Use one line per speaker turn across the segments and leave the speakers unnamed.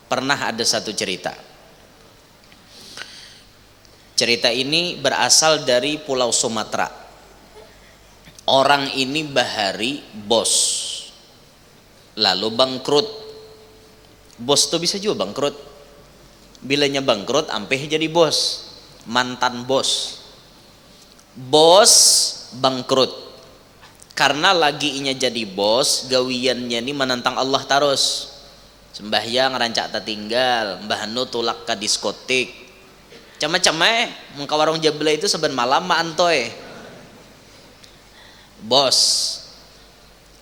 Pernah ada satu cerita. Cerita ini berasal dari Pulau Sumatera. Orang ini bahari bos, lalu bangkrut. Bos tuh bisa juga bangkrut. Bilanya bangkrut ampe jadi bos, mantan bos. Bos bangkrut karena lagi inya jadi bos, gawiannya ini menentang Allah terus. Sembahyang rancak tak tinggal, mbah nu tulak ke diskotik. Cama-cama muka warung jabla itu seben malam ma antoy. Bos.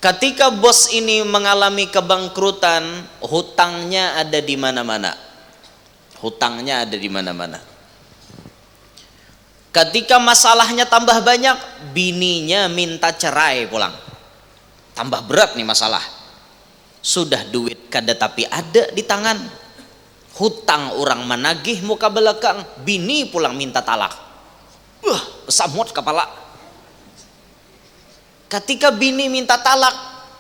Ketika bos ini mengalami kebangkrutan, hutangnya ada di mana-mana. Hutangnya ada di mana-mana. Ketika masalahnya tambah banyak, bininya minta cerai pulang. Tambah berat nih masalah. Sudah duit kada tapi ada di tangan. Hutang orang menagih muka belakang, bini pulang minta talak. Samut kepala. Ketika bini minta talak,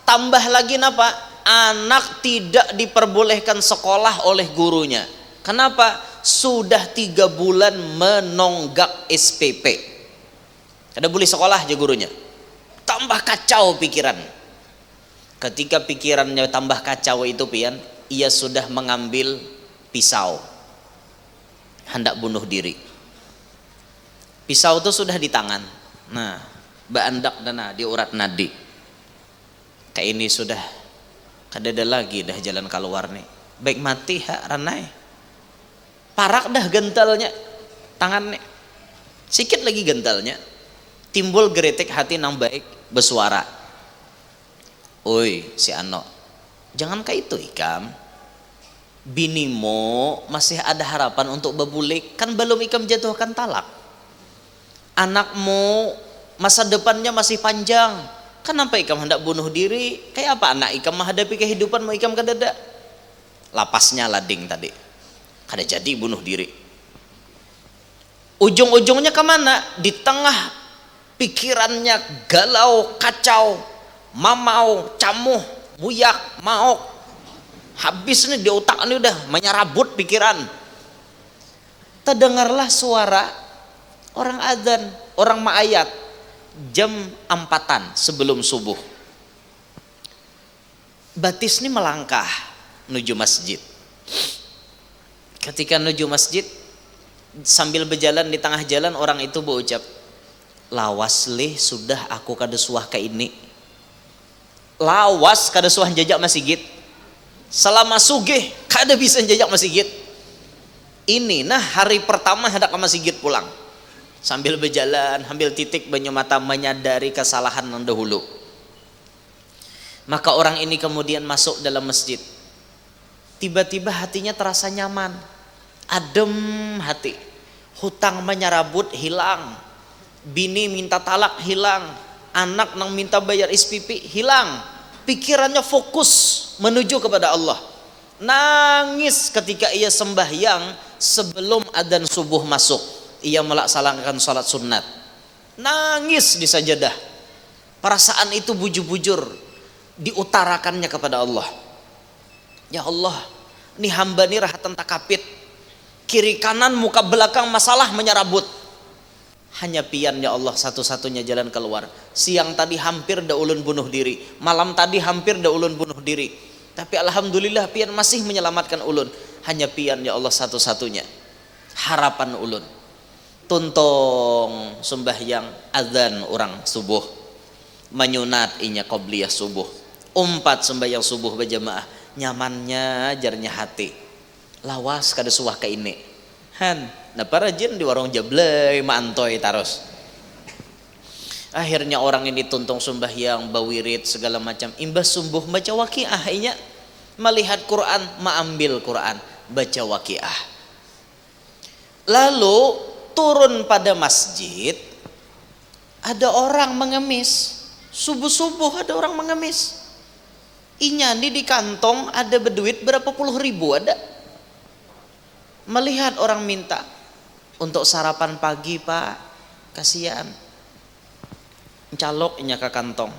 tambah lagi napa? Anak tidak diperbolehkan sekolah oleh gurunya. Kenapa? Sudah 3 bulan menonggak SPP. Kada boleh sekolah aja gurunya. Tambah kacau pikiran. Ketika pikirannya tambah kacau itu pian, ia sudah mengambil pisau. Hendak bunuh diri. Pisau itu sudah di tangan. Nah, baandak dana di urat nadi. Kayak ini sudah kada ada lagi dah jalan keluar nih. Baik mati hak ranai. Parak dah gentalnya tangannya. Sikit lagi gentalnya. Timbul geretek hati nang baik bersuara. Oi si Ano, jangan kayak itu ikam. Binimu masih ada harapan untuk bebulik, kan belum ikam jatuhkan talak. Anakmu masa depannya masih panjang, kenapa ikam hendak bunuh diri? Kayak apa anak ikam menghadapi kehidupan mau ikam kadada? Lapasnya lading tadi, kada jadi bunuh diri. Ujung-ujungnya kemana? Di tengah pikirannya galau, kacau, mamau, camuh, buyak, maok. Habis nih di otak ini udah menyerabut pikiran. Terdengarlah suara orang adzan, orang ma'ayat jam 4-an sebelum subuh. Batis ini melangkah menuju masjid. Ketika menuju masjid, sambil berjalan di tengah jalan orang itu berucap, lawas leh sudah aku kada suah ke ini. Lawas kada suah jajak masjid. Selama sugih kada bisa jajak masjid. Ini nah hari pertama hendak ke masjid pulang. Sambil berjalan, ambil titik banyu mata menyadari kesalahan yang dahulu. Maka orang ini kemudian masuk dalam masjid. Tiba-tiba hatinya terasa nyaman, adem hati. Hutang menyerabut hilang, bini minta talak hilang, anak nang minta bayar SPP hilang. Pikirannya fokus menuju kepada Allah. Nangis ketika ia sembahyang sebelum adzan subuh masuk. Ia melaksanakan salat sunat. Nangis di sajadah. Perasaan itu bujur-bujur diutarakannya kepada Allah. Ya Allah, ini hamba ni rahatan takapit. Kiri kanan muka belakang masalah menyerabut. Hanya pian ya Allah satu-satunya jalan keluar. Siang tadi hampir dah ulun bunuh diri, malam tadi hampir dah ulun bunuh diri. Tapi alhamdulillah pian masih menyelamatkan ulun. Hanya pian ya Allah satu-satunya harapan ulun. Tuntong sembahyang adzan orang subuh, menyunat inya qobliyah subuh, umpat sembahyang subuh berjamaah. Nyamannya jarnya hati. Lawas kada suah ke ini. Han, napa rajin di warung jablay maantoy taros. Akhirnya orang ini tuntung sembahyang, bawirit segala macam. Imbas subuh baca waqiah inya. Melihat Quran, maambil Quran, baca waqiah. Lalu turun pada masjid, ada orang mengemis. Subuh-subuh ada orang mengemis. Inya di kantong ada berduit berapa puluh ribu ada. Melihat orang minta untuk sarapan pagi pak, kasihan. Calok inya ke kantong.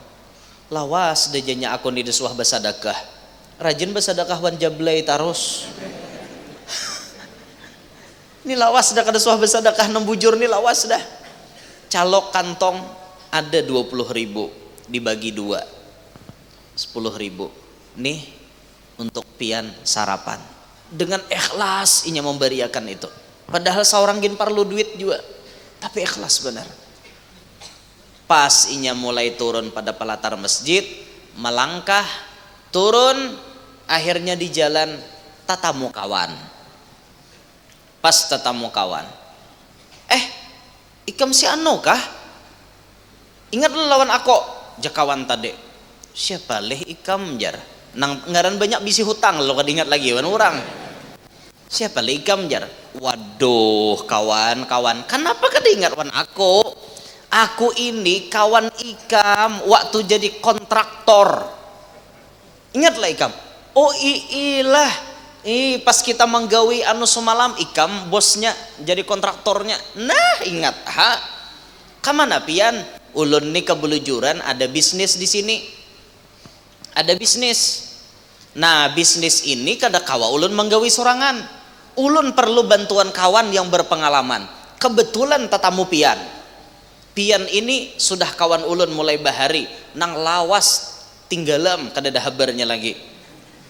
Lawas dejanya akun di desuah basadakah. Rajin basadakah wan jablay tarus. Ini lawas dah kada suah bersedekah nembujur nih lawas dah. Calok kantong ada 20.000 dibagi 2 10.000 nih untuk pian sarapan. Dengan ikhlas inya memberiakan itu. Padahal seorang gin perlu duit juga, tapi ikhlas benar. Pas inya mulai turun pada pelatar masjid, melangkah turun, akhirnya di jalan tatamu kawan. Pas tatamu kawan, ikam si anu kah? Ingat lawan aku, jakawan tadi. Siapa leh ikam jar? Nang ngaran banyak bisi hutang lo kad ingat lagi wan orang. Siapa leh ikam jar? Waduh kawan, kenapa kada ingat wan aku? Aku ini kawan ikam waktu jadi kontraktor. Ingatlah ikam. Oh iyalah. Pas kita menggawi anu semalam ikam bosnya jadi kontraktornya. Nah ingat ha. Kamana pian? Ulun nih kebelujuran ada bisnis di sini. Ada bisnis. Nah bisnis ini kada kawa ulun menggawi sorangan. Ulun perlu bantuan kawan yang berpengalaman. Kebetulan tatamu pian. Pian ini sudah kawan ulun mulai bahari. Nang lawas tinggalam kada ada habarnya lagi.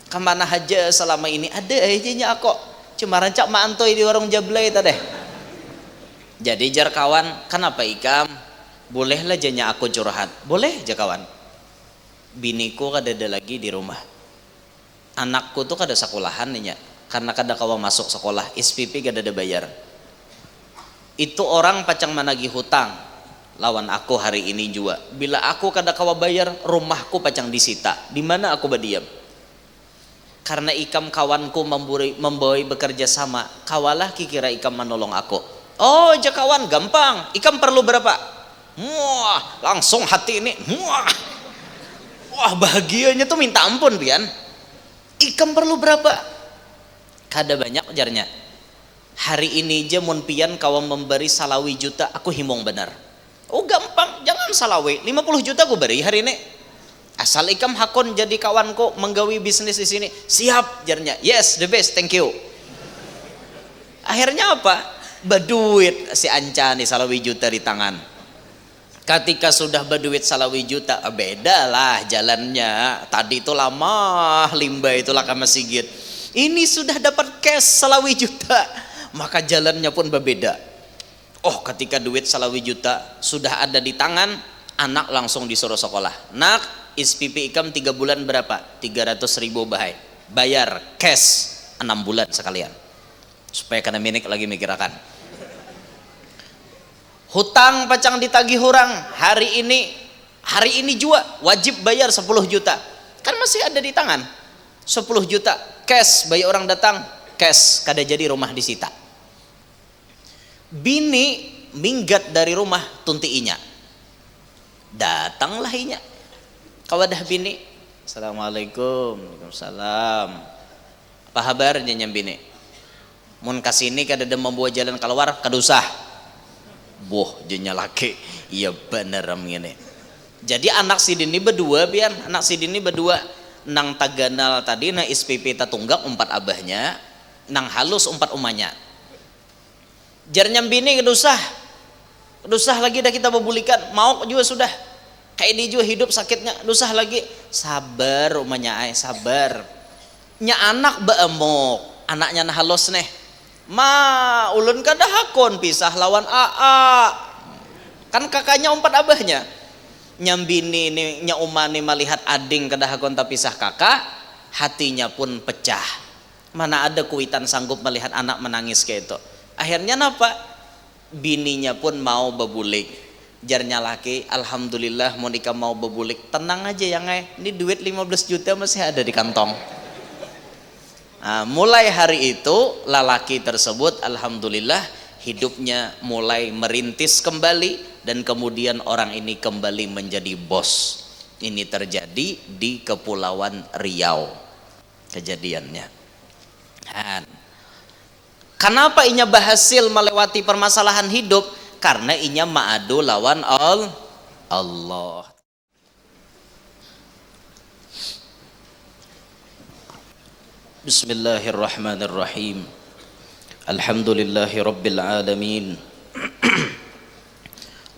Kemana aja selama ini ada aja aku. Cuma rancak maantoi di warung jablay tadi. Jadi jar kawan, kenapa ikam? Bolehlah janya aku curhat. Boleh aja kawan. Biniku kada ada lagi di rumah. Anakku tuh kada sekolahan nih, karena kada kawa masuk sekolah. SPP kada ada bayar. Itu orang pacang managih hutang lawan aku hari ini juga. Bila aku kada kawa bayar, rumahku pacang disita. Di mana aku berdiam? Karena ikam kawanku membawa bekerja sama, kawalah kikira ikam menolong aku. Oh jakawan gampang. Ikam perlu berapa? Wah langsung hati ini. Wah bahagianya tuh minta ampun pian. Ikam perlu berapa? Kada banyak jarnya. Hari ini aja mun pian kawan memberi salawi juta, aku himong benar. Oh gampang, jangan salawi. 50 juta aku beri hari ini. Asal ikam hakon jadi kawanku menggawi bisnis di sini. Siap jarnya. Yes, the best, thank you. Akhirnya apa? Berduit si Anca nih salawi juta di tangan. Ketika sudah berduit salawi juta, beda lah jalannya. Tadi itu lama limbah itulah kama sigit. Ini sudah dapat cash salawi juta, maka jalannya pun berbeda. Oh, ketika duit salawi juta sudah ada di tangan, anak langsung disuruh sekolah. Nak, SPP ikam 3 bulan berapa? 300.000 bahai. Bayar cash 6 bulan sekalian. Supaya kena minik lagi mikirakan. Hutang pacang ditagih orang. Hari ini juga wajib bayar 10 juta. Kan masih ada di tangan. 10 juta cash, bayi orang datang cash, kada jadi rumah disita. Bini minggat dari rumah tuntiinya. Datanglah inya. Kawadah bini, assalamualaikum, waalaikumsalam. Apa kabarnya nyam bini? Mun kasini kada ada membawa jalan keluar, kada usah. Boh, jenya laki. Iya bener ini. Jadi anak si Dini berdua pian, anak si Dini berdua nang taganal tadi na SPP tatunggak 4 abahnya, nang halus 4 umanya. Jar nyam bini kada usah. Kada usah lagi dah kita bebulikan, mau juga sudah. Kayak dia juga hidup sakitnya, dusah lagi. Sabar rumahnya ay, sabar. Nya anak beemok, anaknya nah halos neh. Ma, ulun kada hakon pisah lawan AA. Kan kakaknya 4 abahnya. Nyambini nih, nya umani melihat ading kada hakon tapi pisah kakak, hatinya pun pecah. Mana ada kuitan sanggup melihat anak menangis kayak itu. Akhirnya napa? Bininya pun mau bebulik. Jarnya laki, alhamdulillah Monika mau bebulik. Tenang aja ya ngai, ini duit 15 juta masih ada di kantong. Nah, mulai hari itu lelaki tersebut alhamdulillah hidupnya mulai merintis kembali, dan kemudian orang ini kembali menjadi bos. Ini terjadi di Kepulauan Riau kejadiannya. Dan kenapa inya berhasil melewati permasalahan hidup? Karena inya ma'adu lawan Allah. Bismillahirrahmanirrahim. Alhamdulillahi Rabbil Alamin.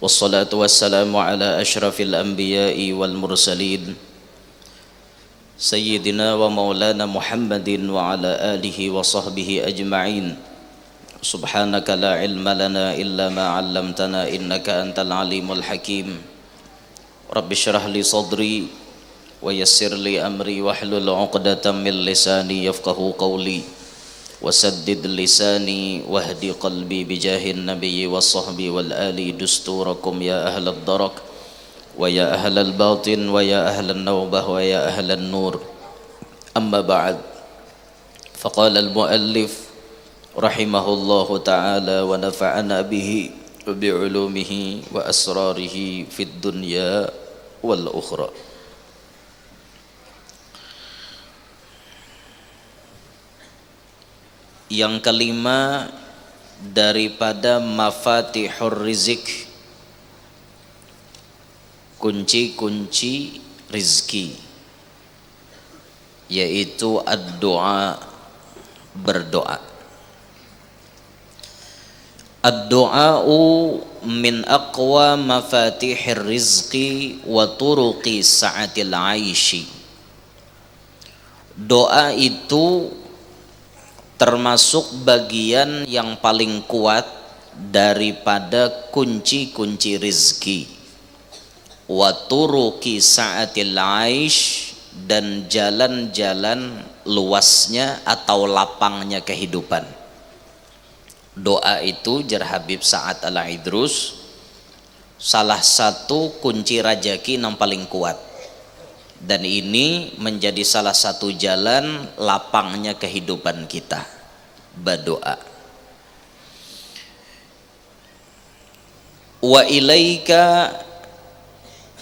Wassalatu wassalamu ala ashrafil anbiya'i wal mursalin Sayyidina wa maulana Muhammadin wa ala alihi wa sahbihi ajma'in. Subhanaka la ilma lana illa ma 'allamtana innaka antal alimul hakim. Rabbi shrah li sadri wa yassir li amri wahlul 'uqdatam min lisani yafqahu qawli. وسدد لساني واهدي قلبي بجاه النبي والصحب والآل دستوركم يا أهل الدرك ويا أهل الباطن ويا أهل النوبة ويا أهل النور. أما بعد، فقال المؤلف رحمه الله تعالى ونفعنا به بعلومه وأسراره في الدنيا والأخرى. Yang kelima daripada mafatihur rizq, kunci-kunci rizki, yaitu ad-doa, berdoa. Ad-doa'u min aqwa mafatihir rizqi wa turuqi sa'atil aishi. Doa itu termasuk bagian yang paling kuat daripada kunci-kunci rizki. Wa turuqi sa'atil aish, dan jalan-jalan luasnya atau lapangnya kehidupan. Doa itu jar Habib Sa'ad Al-Idrus salah satu kunci rajaki yang paling kuat. Dan ini menjadi salah satu jalan lapangnya kehidupan kita, berdoa. Wa ilaika,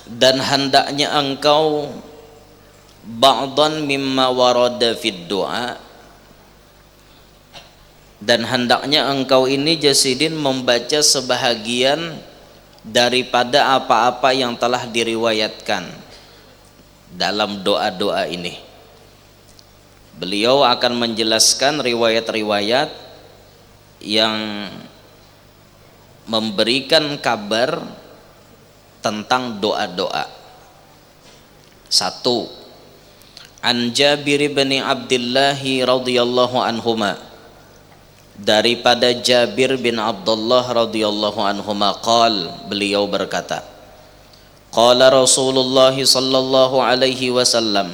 dan hendaknya engkau ba'dan mimma warada fid doa, dan hendaknya engkau ini Jasidin membaca sebahagian daripada apa-apa yang telah diriwayatkan dalam doa-doa ini. Beliau akan menjelaskan riwayat-riwayat yang memberikan kabar tentang doa-doa. 1. An Jabir bin Abdullah radhiyallahu anhuma, daripada Jabir bin Abdullah radhiyallahu anhuma beliau berkata, qala Rasulullah sallallahu alaihi wasallam,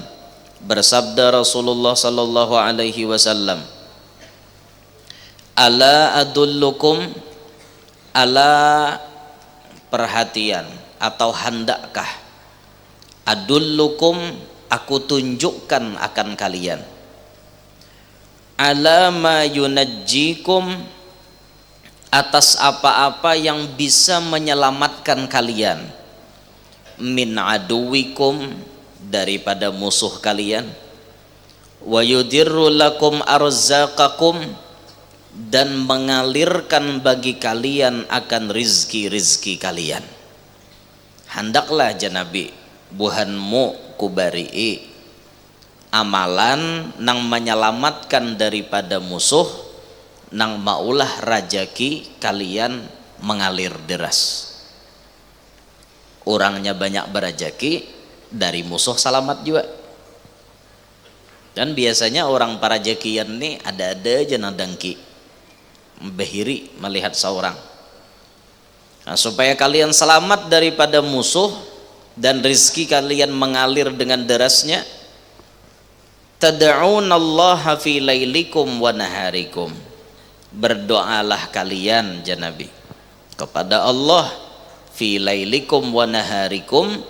bersabda Rasulullah sallallahu alaihi wasallam, ala adullukum, ala perhatian atau hendakkah, adullukum aku tunjukkan akan kalian, ala ma yunajjikum atas apa-apa yang bisa menyelamatkan kalian, min aduwikum daripada musuh kalian, wa yudirru lakum arzaqakum dan mengalirkan bagi kalian akan rizki-rizki kalian. Hendaklah janabi buhanmu kubarii amalan nang menyelamatkan daripada musuh, nang maulah rajaki kalian mengalir deras. Orangnya banyak berajaki, dari musuh selamat juga. Dan biasanya orang parajakian nih ada-ada aja nadangki, behiri melihat seorang. Nah, supaya kalian selamat daripada musuh dan rizki kalian mengalir dengan derasnya, tad'unallaha fi lailikum wa naharikum, berdoalah kalian janabi kepada Allah fi lailikum wa naharikum,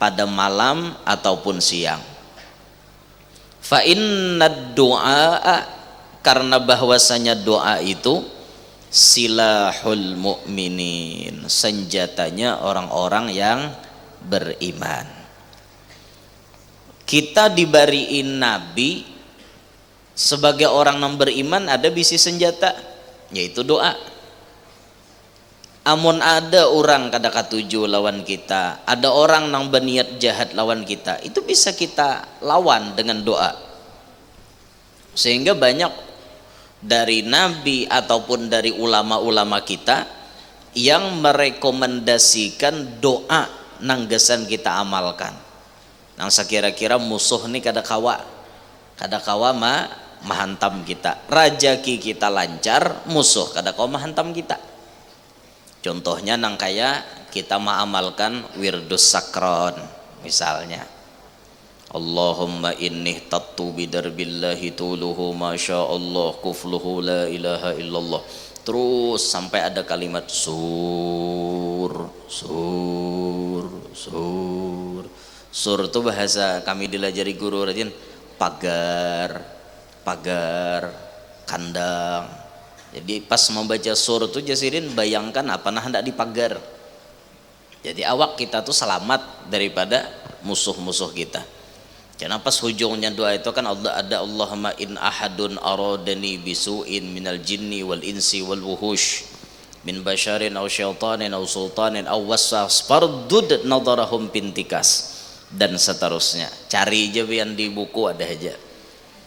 pada malam ataupun siang. Fa innad du'a, karena bahwasanya doa itu silahul mu'minin, senjatanya orang-orang yang beriman. Kita dibariin nabi sebagai orang yang beriman, ada bisi senjata yaitu doa. Amun ada orang kada katuju lawan kita, ada orang yang berniat jahat lawan kita, itu bisa kita lawan dengan doa. Sehingga banyak dari nabi ataupun dari ulama-ulama kita yang merekomendasikan doa nanggesan kita amalkan. Nang sekira-kira musuh nih kada kawa mahantam kita, rajaki kita lancar, musuh kada kawa mahantam kita. Contohnya nang kaya kita mengamalkan wirdus sakron misalnya, Allahumma inni tattu bidarbillahi tuluhu masya Allah kufluhu la ilaha illallah, terus sampai ada kalimat sur. Sur itu bahasa kami dilajari guru rajin pagar, kandang. Jadi pas membaca sur itu jasirin bayangkan apa nah hendak dipagar. Jadi awak kita tuh selamat daripada musuh-musuh kita. Karena pas hujungnya doa itu kan ada Allahumma in ahadun aradani bisu'in minal jinni wal insi wal wuhush min basyarin aw syaitanin aw sultanin aw waswas fardud nadarahum pintikas dan seterusnya. Cari aja yang di buku ada aja,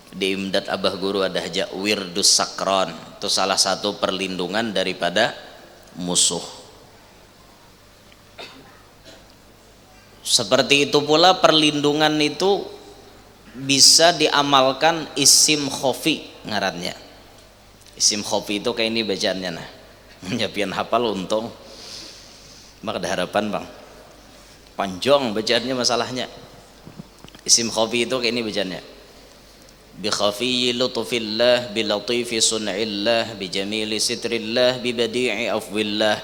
di imdad abah guru ada aja wirdus sakron. Itu salah satu perlindungan daripada musuh. Seperti itu pula perlindungan itu bisa diamalkan isim khofi ngarannya. Isim khofi itu kayak ini bacaannya nah. Nyapian hafal untung. Maka ada harapan bang. Panjang bacaannya masalahnya. Isim khofi itu kayak ini bacaannya. Bi khafi lutfillah bi latifi sun'illah bi jamili sitrillah bi badi'i afwillah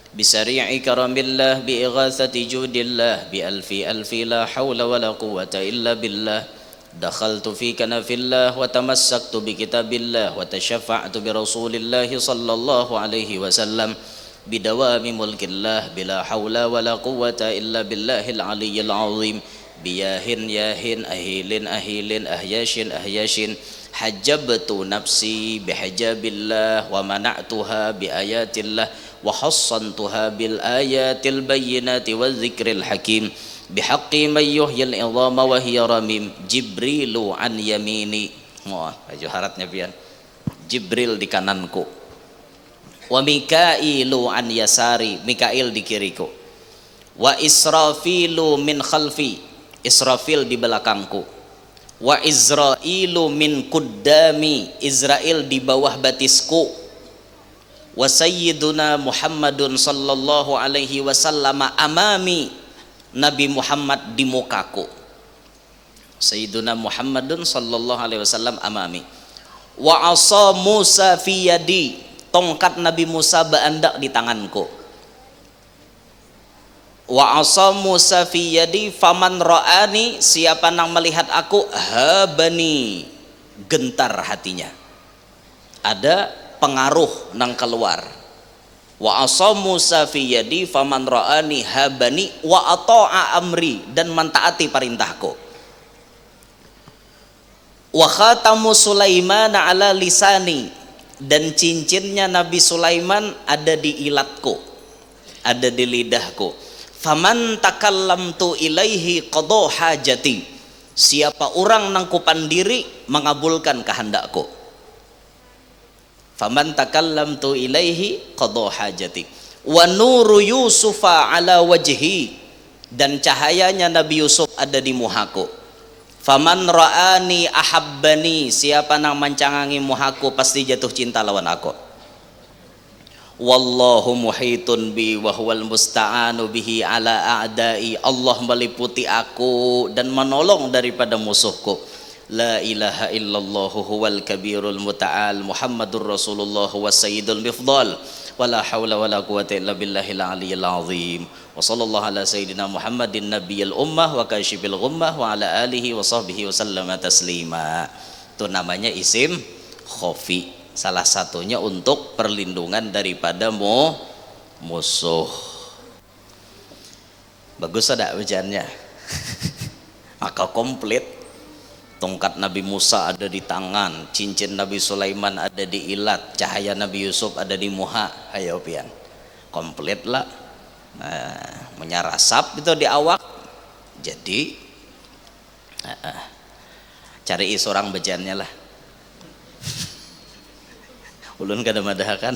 bi sari'i karamillah bi ighathati judillah bi alfi la hawla wa la quwwata illa billah. Dakhaltu fi kanafillah wa tamassaktu bi kitabillah wa tashaffa'tu bi rasulillahi sallallahu alaihi wasallam bidawami mulkillah bila hawla wala quwwata illa billahil aliyyil azim biyahin yahin ahilin ahyashin hajabtu nafsi bihajabillah wa mana'tuha bi ayatillah wa hassantuha bil ayatil bayyinati wa dzikril hakim bihaqqi man yuhyil idhama wa hiya ramim jibrilu an yamini. Wah, baju haratnya pian. Jibril di kananku. Wa Mikailu an yasari, Mikail di kiriku. Wa Israfilu min khalfi, Israfil di belakangku. Wa Izrailu min kuddami, Israel di bawah batisku. Wa Sayyiduna Muhammadun sallallahu alaihi wasallam amami, Nabi Muhammad di mukaku. Sayyiduna Muhammadun sallallahu alaihi wasallam amami. Wa asa Musa fi yadi, tongkat Nabi Musa beandak di tanganku. Wa asa Musa fi yadi faman ra'ani, siapa nang melihat aku habani, gentar hatinya. Ada pengaruh nang keluar. Wa asa Musa fi yadi faman ra'ani habani wa ata'a amri, dan mentaati perintahku. Wa khatamu Sulaiman ala lisani, dan cincinnya Nabi Sulaiman ada di ilatku, ada di lidahku. Faman takallamtu ilaihi qada hajati, siapa orang nang kupandiri mengabulkan kehendakku. Faman takallamtu ilaihi qada hajati. Wa nuru Yusufa ala wajhi, dan cahayanya Nabi Yusuf ada di muhaku. Faman ra'ani ahabbani, siapa nang mancangangi muhaku pasti jatuh cinta lawan aku. Wallahu muhitun bi wa huwal musta'anu bihi ala a'dai, Allah meliputi aku dan menolong daripada musuhku. La ilaha illallah huwal kabirul muta'al Muhammadur Rasulullah wa sayyidul mifdal wa la hawla wa la quwwata illa billahil aliyyil azim. Wa sallallahu ala sayyidina Muhammadin nabiyil ummah wa kashifil ghummah wa ala alihi wa sahbihi wa sallama taslima. Itu namanya isim khofi, salah satunya untuk perlindungan daripada musuh. Bagus ada bacaannya. Maka komplit. Tongkat Nabi Musa ada di tangan, cincin Nabi Sulaiman ada di ilat, cahaya Nabi Yusuf ada di muha. Ayo pian, komplit lah. Nah, menyarasap itu di awak. Jadi cari seorang bejannya lah. ulun kada madahakan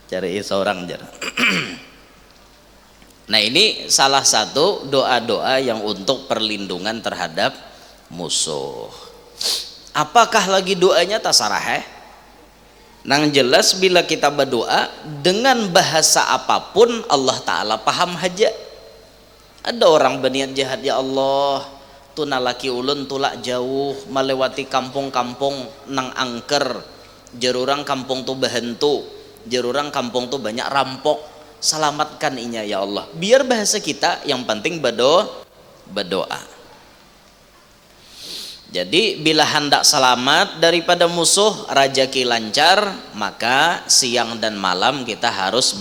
cari seorang jar. Nah ini salah satu doa-doa yang untuk perlindungan terhadap musuh. Apakah lagi doanya tasarah? Nang jelas bila kita berdoa dengan bahasa apapun Allah Ta'ala paham haja. Ada orang berniat jahat, ya Allah tunalaki ulun tulak jauh melewati kampung-kampung nang angker, jerurang kampung tu bahentu, jerurang kampung tu banyak rampok, selamatkan inya ya Allah. Biar bahasa kita yang penting berdoa. Jadi bila hendak selamat daripada musuh, rajaki lancar, maka siang dan malam kita harus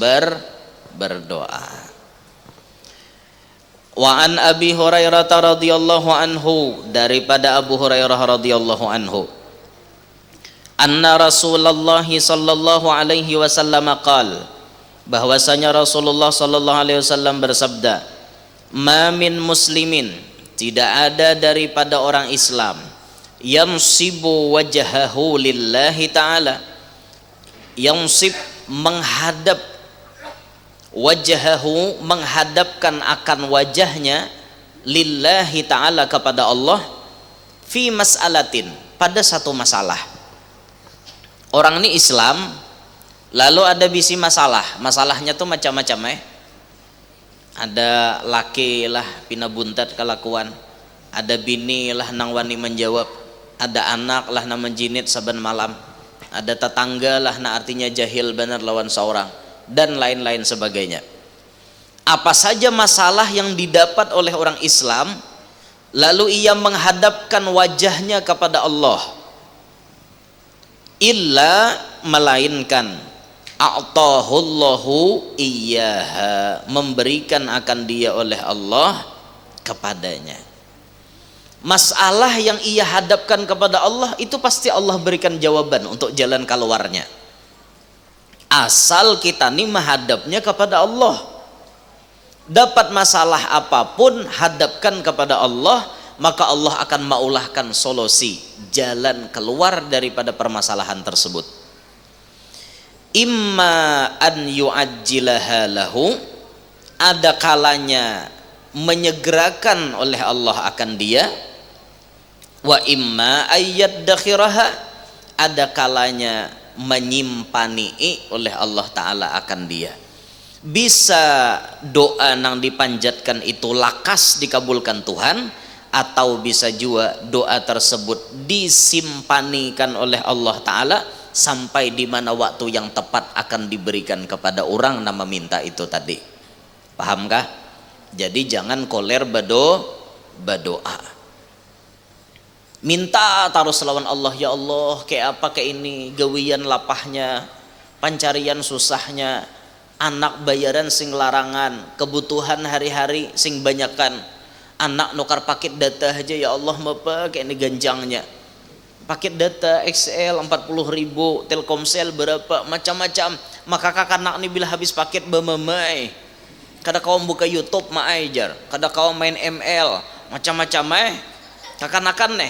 berdoa. Wa an Abi Hurairah radhiyallahu anhu, daripada Abu Hurairah radhiyallahu anhu, anna Rasulullah sallallahu alaihi wasallam qala, bahwasanya Rasulullah sallallahu alaihi wasallam bersabda, ma min muslimin, tidak ada daripada orang Islam, yansibu wajhahu lillahi ta'ala, yansib menghadap, wajhahu menghadapkan akan wajahnya, lillahi ta'ala kepada Allah, fi mas'alatin pada satu masalah. Orang ini Islam lalu ada bisi masalahnya tuh macam-macam ada laki lah pina buntat kelakuan, ada bini lah nang wani menjawab, ada anak lah nang menjinit saben malam, ada tetangga lah na artinya jahil benar lawan seorang, dan lain-lain sebagainya. Apa saja masalah yang didapat oleh orang Islam lalu ia menghadapkan wajahnya kepada Allah, illa melainkan a'tahullahu iyyaha, memberikan akan dia oleh Allah kepadanya. Masalah yang ia hadapkan kepada Allah itu pasti Allah berikan jawaban untuk jalan keluarnya, asal kita nih menghadapnya kepada Allah. Dapat masalah apapun hadapkan kepada Allah, maka Allah akan maulahkan solusi, jalan keluar daripada permasalahan tersebut. Imma an yu'ajjilaha lahu, ada kalanya menyegerakan oleh Allah akan dia, wa imma ayyaddakhiraha, ada kalanya menyimpani oleh Allah Ta'ala akan dia. Bisa doa nang dipanjatkan itu lakas dikabulkan Tuhan, atau bisa juga doa tersebut disimpanikan oleh Allah Ta'ala sampai di mana waktu yang tepat akan diberikan kepada orang nama minta itu tadi. Pahamkah? Jadi jangan koler berdoa. Minta terus lawan Allah, ya Allah kayak apa kayak ini, gawian lapahnya, pancarian susahnya, anak bayaran sing larangan, kebutuhan hari-hari sing banyakan, anak nukar paket data aja ya Allah apa kayak ini ganjangnya, paket data XL 40.000, Telkomsel berapa macam-macam, maka kakak anak ini bila habis paket bememai, kada kau buka YouTube maajar, kada kau main ML macam-macam kakak-nakan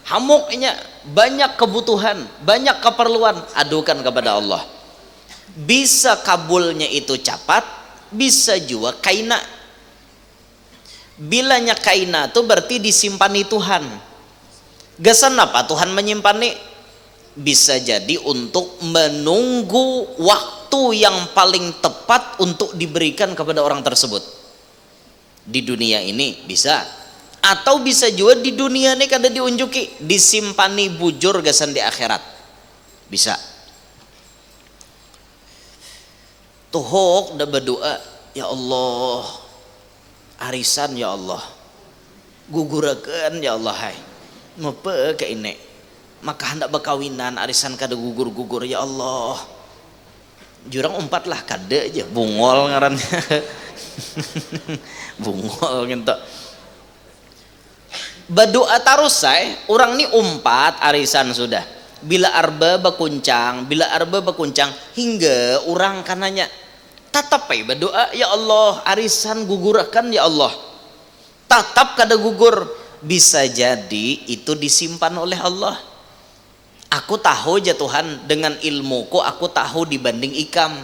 hamuknya banyak kebutuhan, banyak keperluan, adukan kepada Allah. Bisa kabulnya itu cepat, bisa juga kaina. Bilanya kaina itu berarti disimpani Tuhan. Gasan apa Tuhan menyimpan? Bisa jadi untuk menunggu waktu yang paling tepat untuk diberikan kepada orang tersebut di dunia ini, bisa. Atau bisa juga di dunia ini kada diunjuki, disimpani bujur gasan di akhirat, bisa. Tuhok dah berdoa, ya Allah arisan ya Allah gugurakan ya Allah hai apa kayak ini, maka hendak berkawinan arisan kada gugur-gugur ya Allah, jurang umpat lah kada aja bungol ngarannya bungol gitu. Berdoa terus orang ni umpat arisan sudah, bila arba berkuncang hingga orang kananya tatap berdoa, ya Allah arisan gugurakan ya Allah, tatap kada gugur. Bisa jadi itu disimpan oleh Allah, Aku tahu aja Tuhan, dengan ilmuku aku tahu dibanding ikam.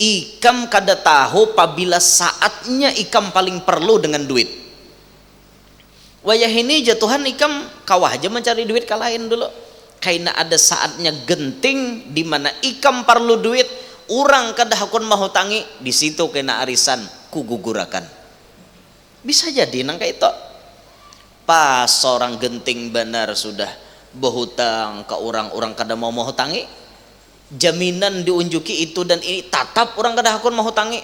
Ikam kada tahu apabila saatnya ikam paling perlu dengan duit. Wayah ini aja Tuhan, ikam kawah aja mencari duit kalahin dulu. Karena ada saatnya genting di mana ikam perlu duit, orang kada hakun mau tangi, di situ kena arisan kugugurakan. Bisa jadi nang kayak itu. Pas orang genting benar sudah berhutang ke orang kada mau hutangi, jaminan diunjuki itu dan ini, tatap orang kada hakun mau hutangi.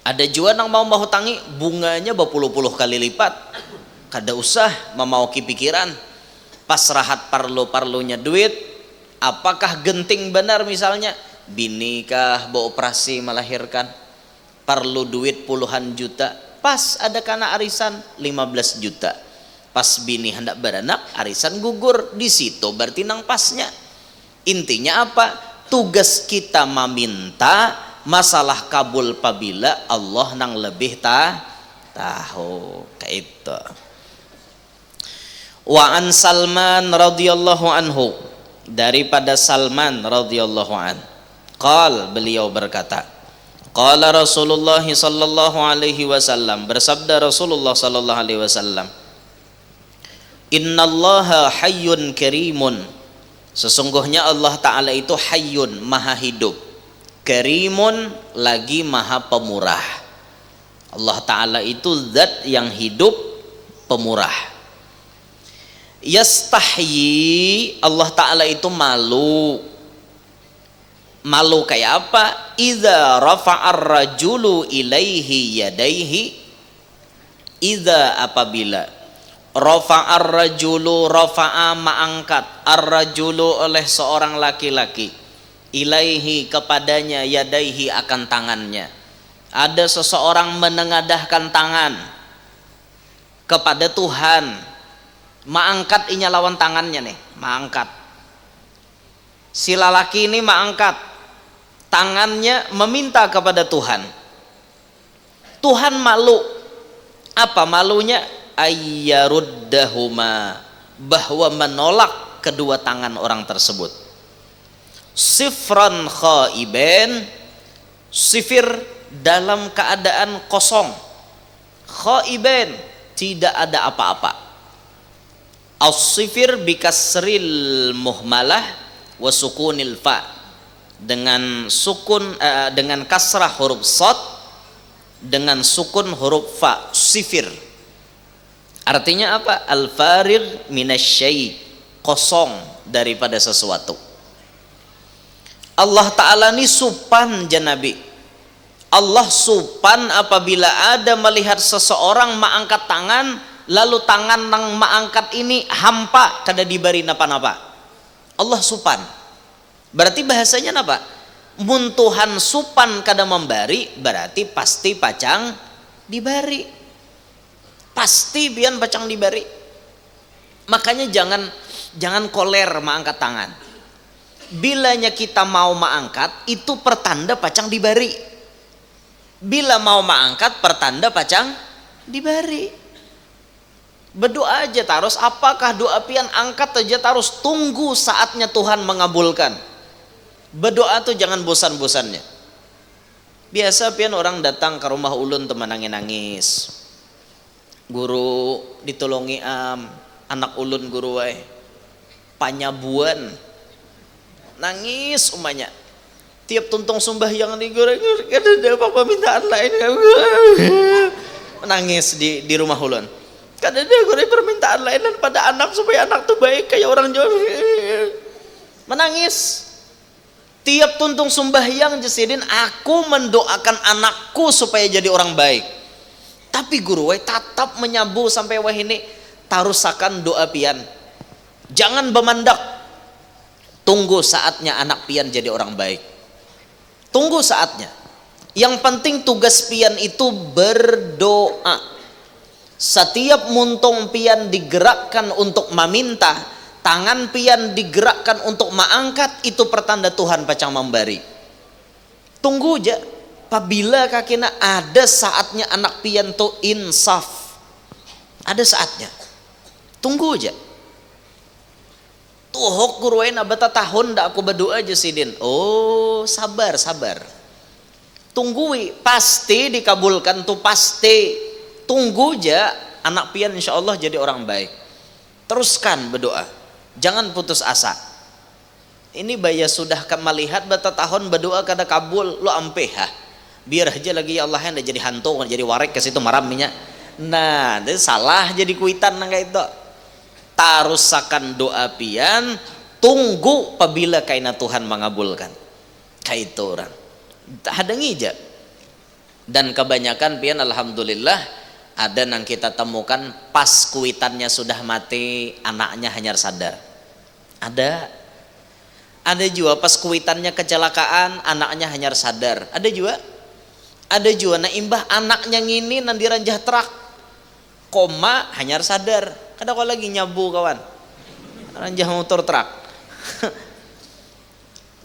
Ada juga nang mau hutangi, bunganya berpuluh-puluh kali lipat, kada usah mau pikiran. Pas rahat parlu-parlunya duit, apakah genting benar misalnya bini kah beroperasi melahirkan, perlu duit puluhan juta, pas ada kana arisan 15 juta, pas bini hendak beranak arisan gugur, di situ berarti nang pasnya. Intinya apa? Tugas kita meminta, masalah kabul pabila Allah nang lebih tahu kayak itu. Wa an Salman radhiyallahu anhu, daripada Salman radhiyallahu an, qal, beliau berkata, qala Rasulullah sallallahu alaihi wasallam, bersabda Rasulullah sallallahu alaihi wasallam, innallaha hayyun karimun, sesungguhnya Allah Ta'ala itu hayyun, maha hidup, karimun, lagi maha pemurah. Allah Ta'ala itu zat yang hidup, pemurah. Yastahyi, Allah Ta'ala itu malu. Malu kayak apa? Idza rafa'ar rajulu ilaihi yadaihi, idza, apabila rafa'ar rajulu, rafa'a mengangkat, ar-rajulu oleh seorang laki-laki, ilaihi kepadanya, yadaihi akan tangannya. Ada seseorang menengadahkan tangan kepada Tuhan, mengangkat inya lawan tangannya nih, mengangkat. Si lalaki ini mengangkat tangannya meminta kepada Tuhan. Tuhan malu. Apa malunya? Ayyaruddahuma, bahwa menolak kedua tangan orang tersebut. Sifran khaiben, sifir dalam keadaan kosong. Khaiben, tidak ada apa-apa. As-sifir bikasril muhmalah wa sukunil fa, dengan sukun dengan kasrah huruf sad, dengan sukun huruf fa, sifir. Artinya apa? Al-farig minasyai, kosong daripada sesuatu. Allah Ta'ala ini supan janabi. Allah supan apabila ada melihat seseorang mengangkat tangan, lalu tangan nang mengangkat ini hampa, kada diberi napa-napa. Allah supan. Berarti bahasanya napa? Mun Tuhan supan kada memberi, berarti pasti pacang diberi. Pasti bian pacang diberi. Makanya jangan koler mengangkat tangan. Bilanya kita mau mengangkat, itu pertanda pacang diberi. Bila mau mengangkat, pertanda pacang diberi. Berdoa aja terus, apakah doa pian angkat aja terus, tunggu saatnya Tuhan mengabulkan. Berdoa tuh jangan bosan-bosannya. Biasa pian orang datang ke rumah ulun teman nangis. Guru ditolongi anak ulun guru wae. Panyabuan. Nangis umanya. Tiap tuntung sembahyang nih guru, ada apa permintaan lain. Nangis di rumah ulun. Kada ada gue permintaan lain pada anak supaya anak tuh baik kayak orang Jawa. Menangis. Tiap tuntung sembahyang jasidin, aku mendoakan anakku supaya jadi orang baik. Tapi guru tetap menyabu sampai wah ini tarusakan doa pian. Jangan bemandak. Tunggu saatnya anak pian jadi orang baik. Tunggu saatnya. Yang penting tugas pian itu berdoa. Setiap muntung pian digerakkan untuk meminta, tangan pian digerakkan untuk mengangkat, itu pertanda Tuhan pacang memberi. Tunggu aja, apabila kakina ada saatnya anak pian tuh insaf, ada saatnya. Tunggu aja. tuhok kuruain abata tahun dak aku berdoa aja sidin. Oh, sabar, sabar. Tunggui, pasti dikabulkan tuh, pasti. Tunggu aja, anak pian insya Allah jadi orang baik. Teruskan berdoa, jangan putus asa. Ini baya sudah melihat bata tahun berdoa kada kabul, lo ampeh ha. Biar aja lagi ya Allah yang jadi hantu, jadi warek ke situ maram minyak. Nah, itu salah jadi kuitan nang kayak itu. Tarusakan doa pian, tunggu apabila kaina Tuhan mengabulkan. Kayak itu orang. Hadangi aja. Dan kebanyakan pian alhamdulillah ada yang kita temukan pas kuitannya sudah mati, anaknya hanya sadar. Ada juga pas kuitannya kecelakaan, anaknya hanya sadar. Ada juga nah imbah anaknya ngini nanti ranjah truk koma hanya sadar. Kada kau lagi nyabu kawan, ranjah motor truk.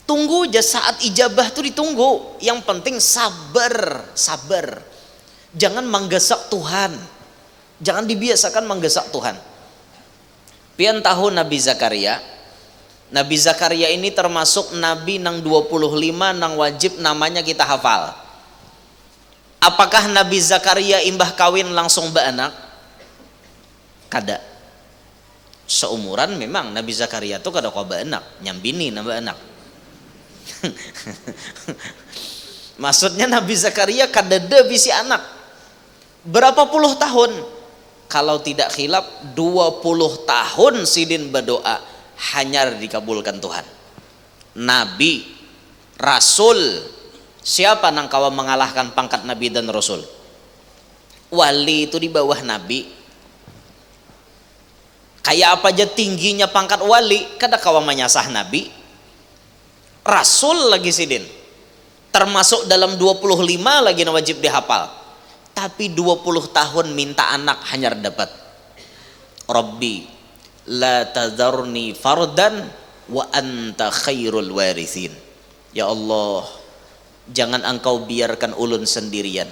Tunggu aja saat ijabah tuh ditunggu. Yang penting sabar. Jangan menggesak Tuhan. Jangan dibiasakan menggesak Tuhan. Pian tahu Nabi Zakaria. Nabi Zakaria ini termasuk Nabi nang 25 nang wajib namanya kita hafal. Apakah Nabi Zakaria imbah kawin langsung beranak? Kada. Seumuran memang Nabi Zakaria tuh kada kau beranak, nyambini nambah anak. Maksudnya Nabi Zakaria kada ada bisi anak. Berapa puluh tahun? Kalau tidak khilaf 20 tahun sidin berdoa hanya dikabulkan Tuhan. Nabi, Rasul, siapa nang kawa mengalahkan pangkat Nabi dan Rasul? Wali itu di bawah Nabi. Kayak apa aja tingginya pangkat wali, kada kawa menyasah Nabi. Rasul lagi sidin. Termasuk dalam 25 lagi na wajib dihafal. Tapi 20 tahun minta anak hanya dapat. Rabbi la tadharni fardan wa anta khairul warithin. Ya Allah, jangan engkau biarkan ulun sendirian.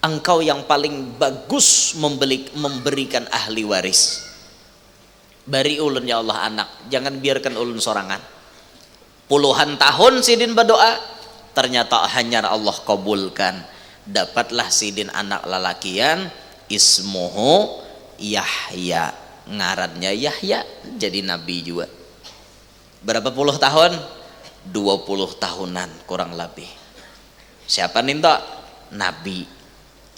Engkau yang paling bagus memberikan ahli waris. Bari ulun ya Allah anak, jangan biarkan ulun sorangan. Puluhan tahun sidin berdoa, ternyata hanya Allah kabulkan. Dapatlah sidin anak lalakian, ismuhu Yahya, ngarannya Yahya, jadi nabi juga. Berapa puluh tahun? 20 tahunan kurang lebih. Siapa ninta? Nabi,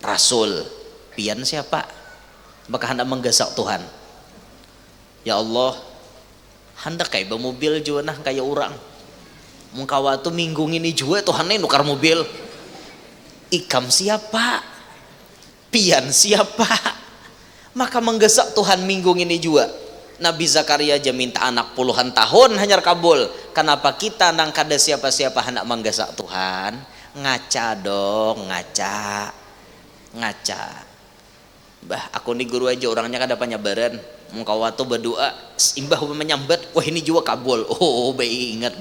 Rasul. Pian siapa? Maka hendak menggesak Tuhan. Ya Allah, hendak kayak mobil juga nah kayak orang. Mengkawa tuh minggu ini juga Tuhan nukar mobil. Ikam siapa? Pian siapa? Maka menggesak Tuhan minggu ini juga. Nabi Zakaria aja minta anak puluhan tahun hanya kabul. Kenapa kita nang kada siapa-siapa hendak menggesak Tuhan? Ngaca dong, ngaca. Bah, aku nih guru aja orangnya kada penyabaran. Mengkau tuh berdoa, imbah menyambat, wah ini juga kabul. Oh, baik ingat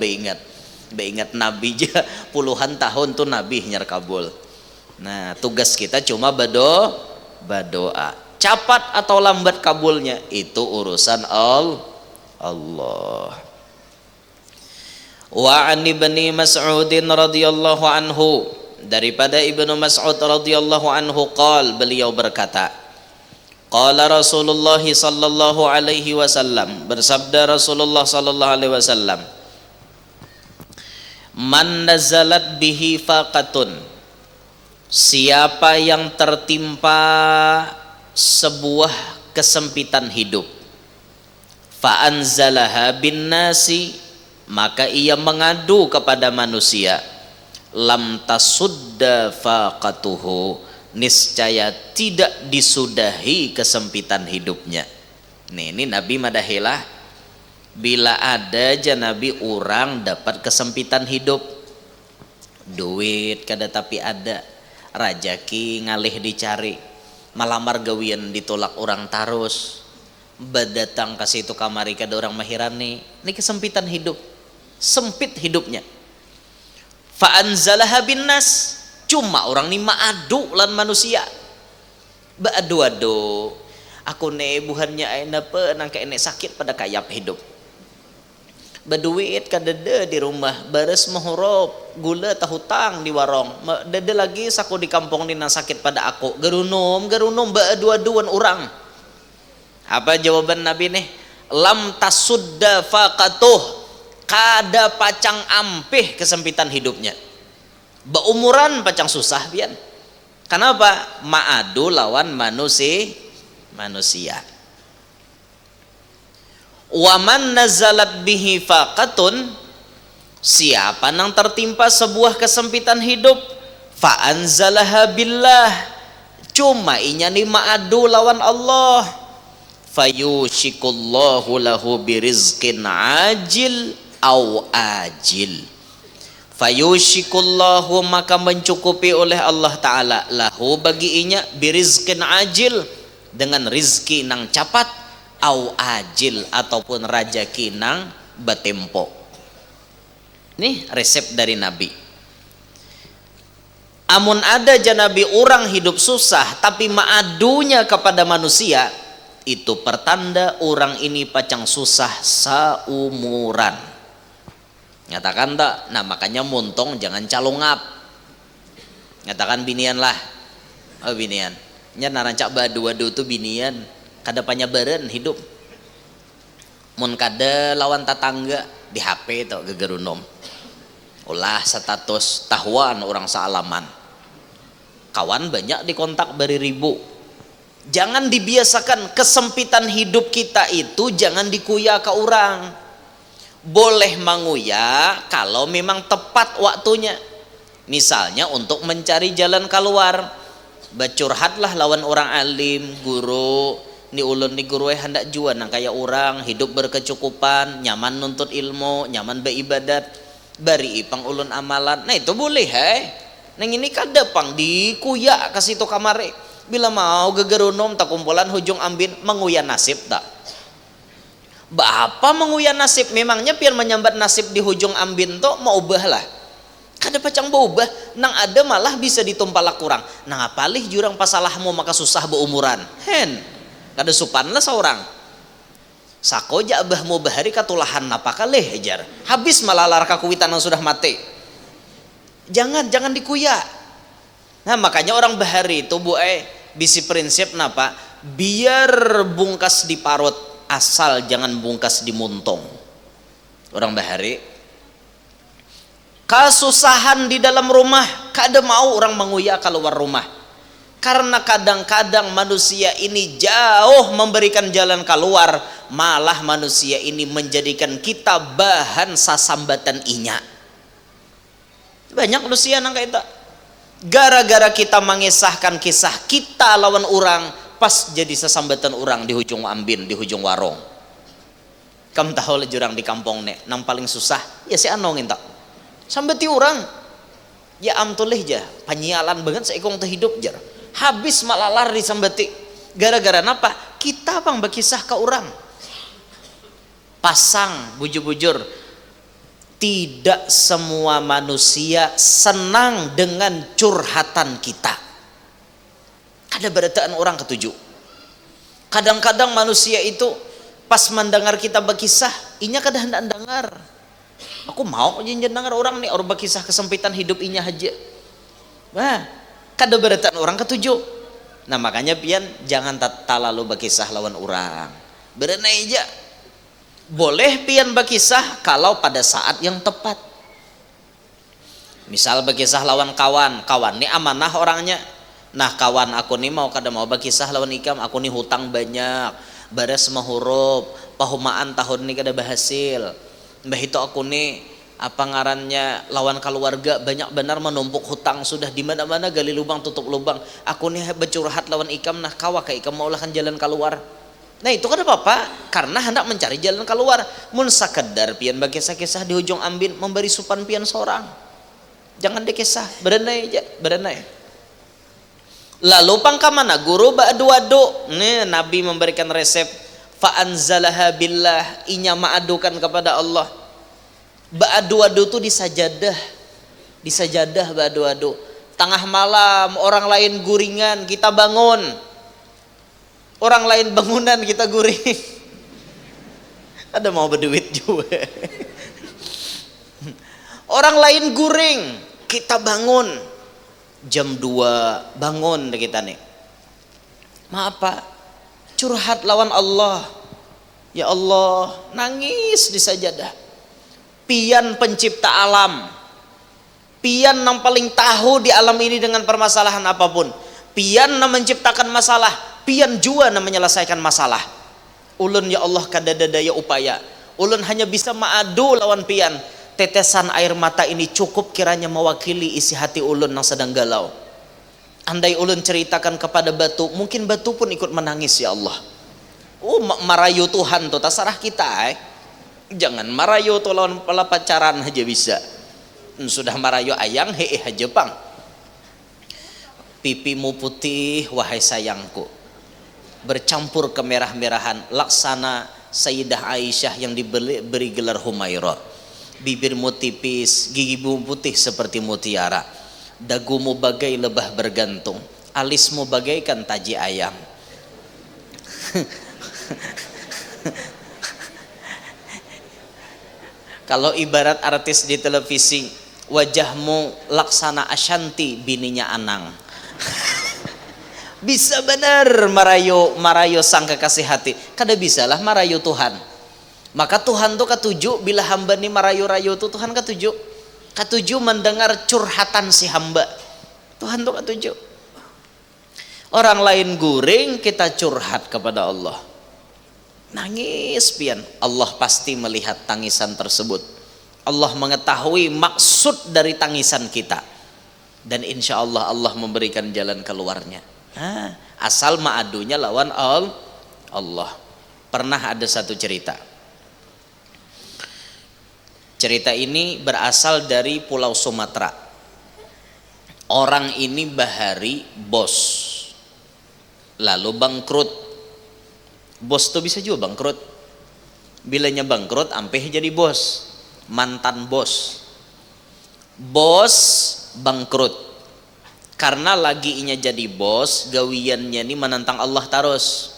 Nabi aja puluhan tahun tuh Nabi hanya kabul. Nah, tugas kita cuma berdoa. Cepat atau lambat kabulnya itu urusan Allah. Wa an ibni Mas'udin radhiyallahu anhu, daripada Ibnu Mas'ud radhiyallahu anhu beliau berkata, qala Rasulullah sallallahu alaihi wasallam, bersabda Rasulullah sallallahu alaihi wasallam, man nazalat bihi faqatun, siapa yang tertimpa sebuah kesempitan hidup, fa anzalaha bin nasi, maka ia mengadu kepada manusia, lam tasudda faqatuhu, niscaya tidak disudahi kesempitan hidupnya. Ini Nabi madahilah, bila ada aja Nabi orang dapat kesempitan hidup, duit kada tapi ada, rajaki ngalih dicari, malamar gawian ditolak orang tarus, berdatang ke situ kamari kada orang mahirani, ini kesempitan hidup, sempit hidupnya. Fa anzalaha bin nas, cuma orang ni maadu lan manusia, baadu-adu, aku ne buhannya aina pe nang kene sakit pada kayap hidup, Berduit kadede di rumah, beres mahurop, gula tahu hutang di warung. Dede lagi saku di kampung dina sakit pada aku. Gerunum dua-duan orang. Apa jawaban Nabi nih? Lam tasudda faqatuh. Kada pacang ampih kesempitan hidupnya. Beumuran pacang susah pian. Kenapa? Ma'adu lawan manusia. Waman nazalat bihi faqatun, siapa nang tertimpa sebuah kesempitan hidup, fa anzalaha billah, cuma inya ni ma'adu lawan Allah, fayushikullahu lahu birizqin ajil au ajil. Fayushikullahu, maka mencukupi oleh Allah Ta'ala, lahu bagi inya birizqin ajil, dengan rizki nang capat, au ajil ataupun rajaki nang batempo. Nih resep dari Nabi. Amun ada janabi orang hidup susah tapi maadunya kepada manusia, itu pertanda orang ini pacang susah saumuran. Nyatakan tak? Nah makanya muntong jangan calongap. Nyatakan binian lah. Oh binian. Nya narancak badu-badu tuh binian. Kada panyabaran hidup. Mun kada lawan tetangga di HP atau gegerunom. Ulah status tahuan orang sealaman. Kawan banyak dikontak beri ribu. Jangan dibiasakan kesempitan hidup kita itu jangan dikuya ke orang. Boleh menguya kalau memang tepat waktunya. Misalnya untuk mencari jalan keluar. Bercurhatlah lawan orang alim, guru. Ni ulun ni guru hendak jual nang kaya orang hidup berkecukupan, nyaman nuntut ilmu, nyaman beribadat, bari ipang ulun amalan. Nah itu boleh nang ini kada pang dikuya ke situ kamare. Bila mau gegerunom tak kumpulan hujung ambin menguya nasib tak. Apa menguya nasib? Memangnya pian menyambat nasib di hujung ambin to mau ubah lah. Kada pacang berubah, nang ada malah bisa ditumpalak kurang. Nang apalih jurang pasalahmu maka susah beumuran. Kada supan lah seorang. Sako ja abahmu bahari katulahan apa kalih ejar. Habis malalar kakuwitan yang sudah mati. Jangan dikuya. Nah makanya orang bahari itu bisi prinsip napa? Biar bungkas di parut asal jangan bungkas di muntong. Orang bahari kasusahan di dalam rumah kada mau orang menguya keluar rumah. Karena kadang-kadang manusia ini jauh memberikan jalan keluar, malah manusia ini menjadikan kita bahan sasambatan inya. Banyak manusia nang kaita. Gara-gara kita mengisahkan kisah kita lawan orang, pas jadi sasambatan orang di hujung ambin, di hujung warung. Kamu tahu jurang di kampung nek, nang paling susah ya si anongin tak. Sambati orang. Ya amtulih jah, panyialan banget seikong terhidup jar. Habis malalar disambati gara-gara napa? Kita bang berkisah ke orang. Pasang bujur-bujur, tidak semua manusia senang dengan curhatan kita. Ada berataan orang ketujuh. Kadang-kadang manusia itu pas mendengar kita berkisah, inya kada hendak dengar. Aku mau aja dengar orang nih, orang berkisah kesempitan hidup inya aja. Wah, kada berataan orang ketujuh. Nah makanya pian jangan talalu berkisah lawan orang. Berenai aja. Boleh pian berkisah kalau pada saat yang tepat. Misal berkisah lawan kawan ini amanah orangnya. Nah kawan aku nih kada mau berkisah lawan ikam, aku nih hutang banyak, bares mahurup, pahumaan tahun ini kada berhasil. Mbah itu aku nih apa ngarannya lawan keluarga banyak benar menumpuk hutang, sudah di mana-mana gali lubang tutup lubang. Aku nih bercurhat lawan ikam, nah kawa ka ikam maulah kan jalan keluar. Nah itu kan apa-apa karena hendak mencari jalan keluar. Mun sakedar pian bakisah-kisah di ujung ambin memberi supan pian seorang. Jangan dikisah, berenai aja, berenai. Lalu pangkamana guru ba'adu-adu. Nih Nabi memberikan resep fa anzalaha billah, inya ma'adukan kepada Allah. Ba'adu-adu tuh di sajadah ba'adu-adu. Tengah malam orang lain guringan kita bangun, orang lain bangunan kita guring. Ada mau berduit juga. Orang lain guring, kita bangun. Jam 2 bangun kita nih. Maaf Pak, curhat lawan Allah. Ya Allah, nangis di sajadah. Pian pencipta alam. Pian yang paling tahu di alam ini dengan permasalahan apapun. Pian yang menciptakan masalah, pian jua yang menyelesaikan masalah. Ulun ya Allah kadada daya upaya. Ulun hanya bisa maadu lawan pian. Tetesan air mata ini cukup kiranya mewakili isi hati ulun yang sedang galau. Andai ulun ceritakan kepada batu, mungkin batu pun ikut menangis ya Allah. Marayu Tuhan tuh terserah kita. Jangan marayu tuh lawan pala pacaran aja bisa. Sudah marayu ayang hee aja pang. Pipimu putih wahai sayangku, bercampur kemerah-merahan laksana Sayyidah Aisyah yang diberi gelar Humairah. Bibirmu tipis, gigimu putih seperti mutiara, dagumu bagai lebah bergantung, alismu bagaikan taji ayam. Kalau ibarat artis di televisi, wajahmu laksana Ashanti bininya Anang. Bisa benar marayo sang kekasih hati. Kada bisalah marayo Tuhan. Maka Tuhan tuh ketujuh bila hamba nih marayu-rayu tuh Tuhan ketujuh mendengar curhatan si hamba. Tuhan tuh ketujuh. Orang lain guring, kita curhat kepada Allah. Nangis pian, Allah pasti melihat tangisan tersebut. Allah mengetahui maksud dari tangisan kita. Dan insya Allah Allah memberikan jalan keluarnya. Asal maadunya lawan Allah. Pernah ada satu cerita. Cerita ini berasal dari Pulau Sumatera. Orang ini bahari bos, lalu bangkrut. Bos tuh bisa juga bangkrut. Bilanya bangkrut, ampe jadi bos. Mantan bos. Bos bangkrut. Karena lagi inya jadi bos, gawiannya ini menentang Allah terus.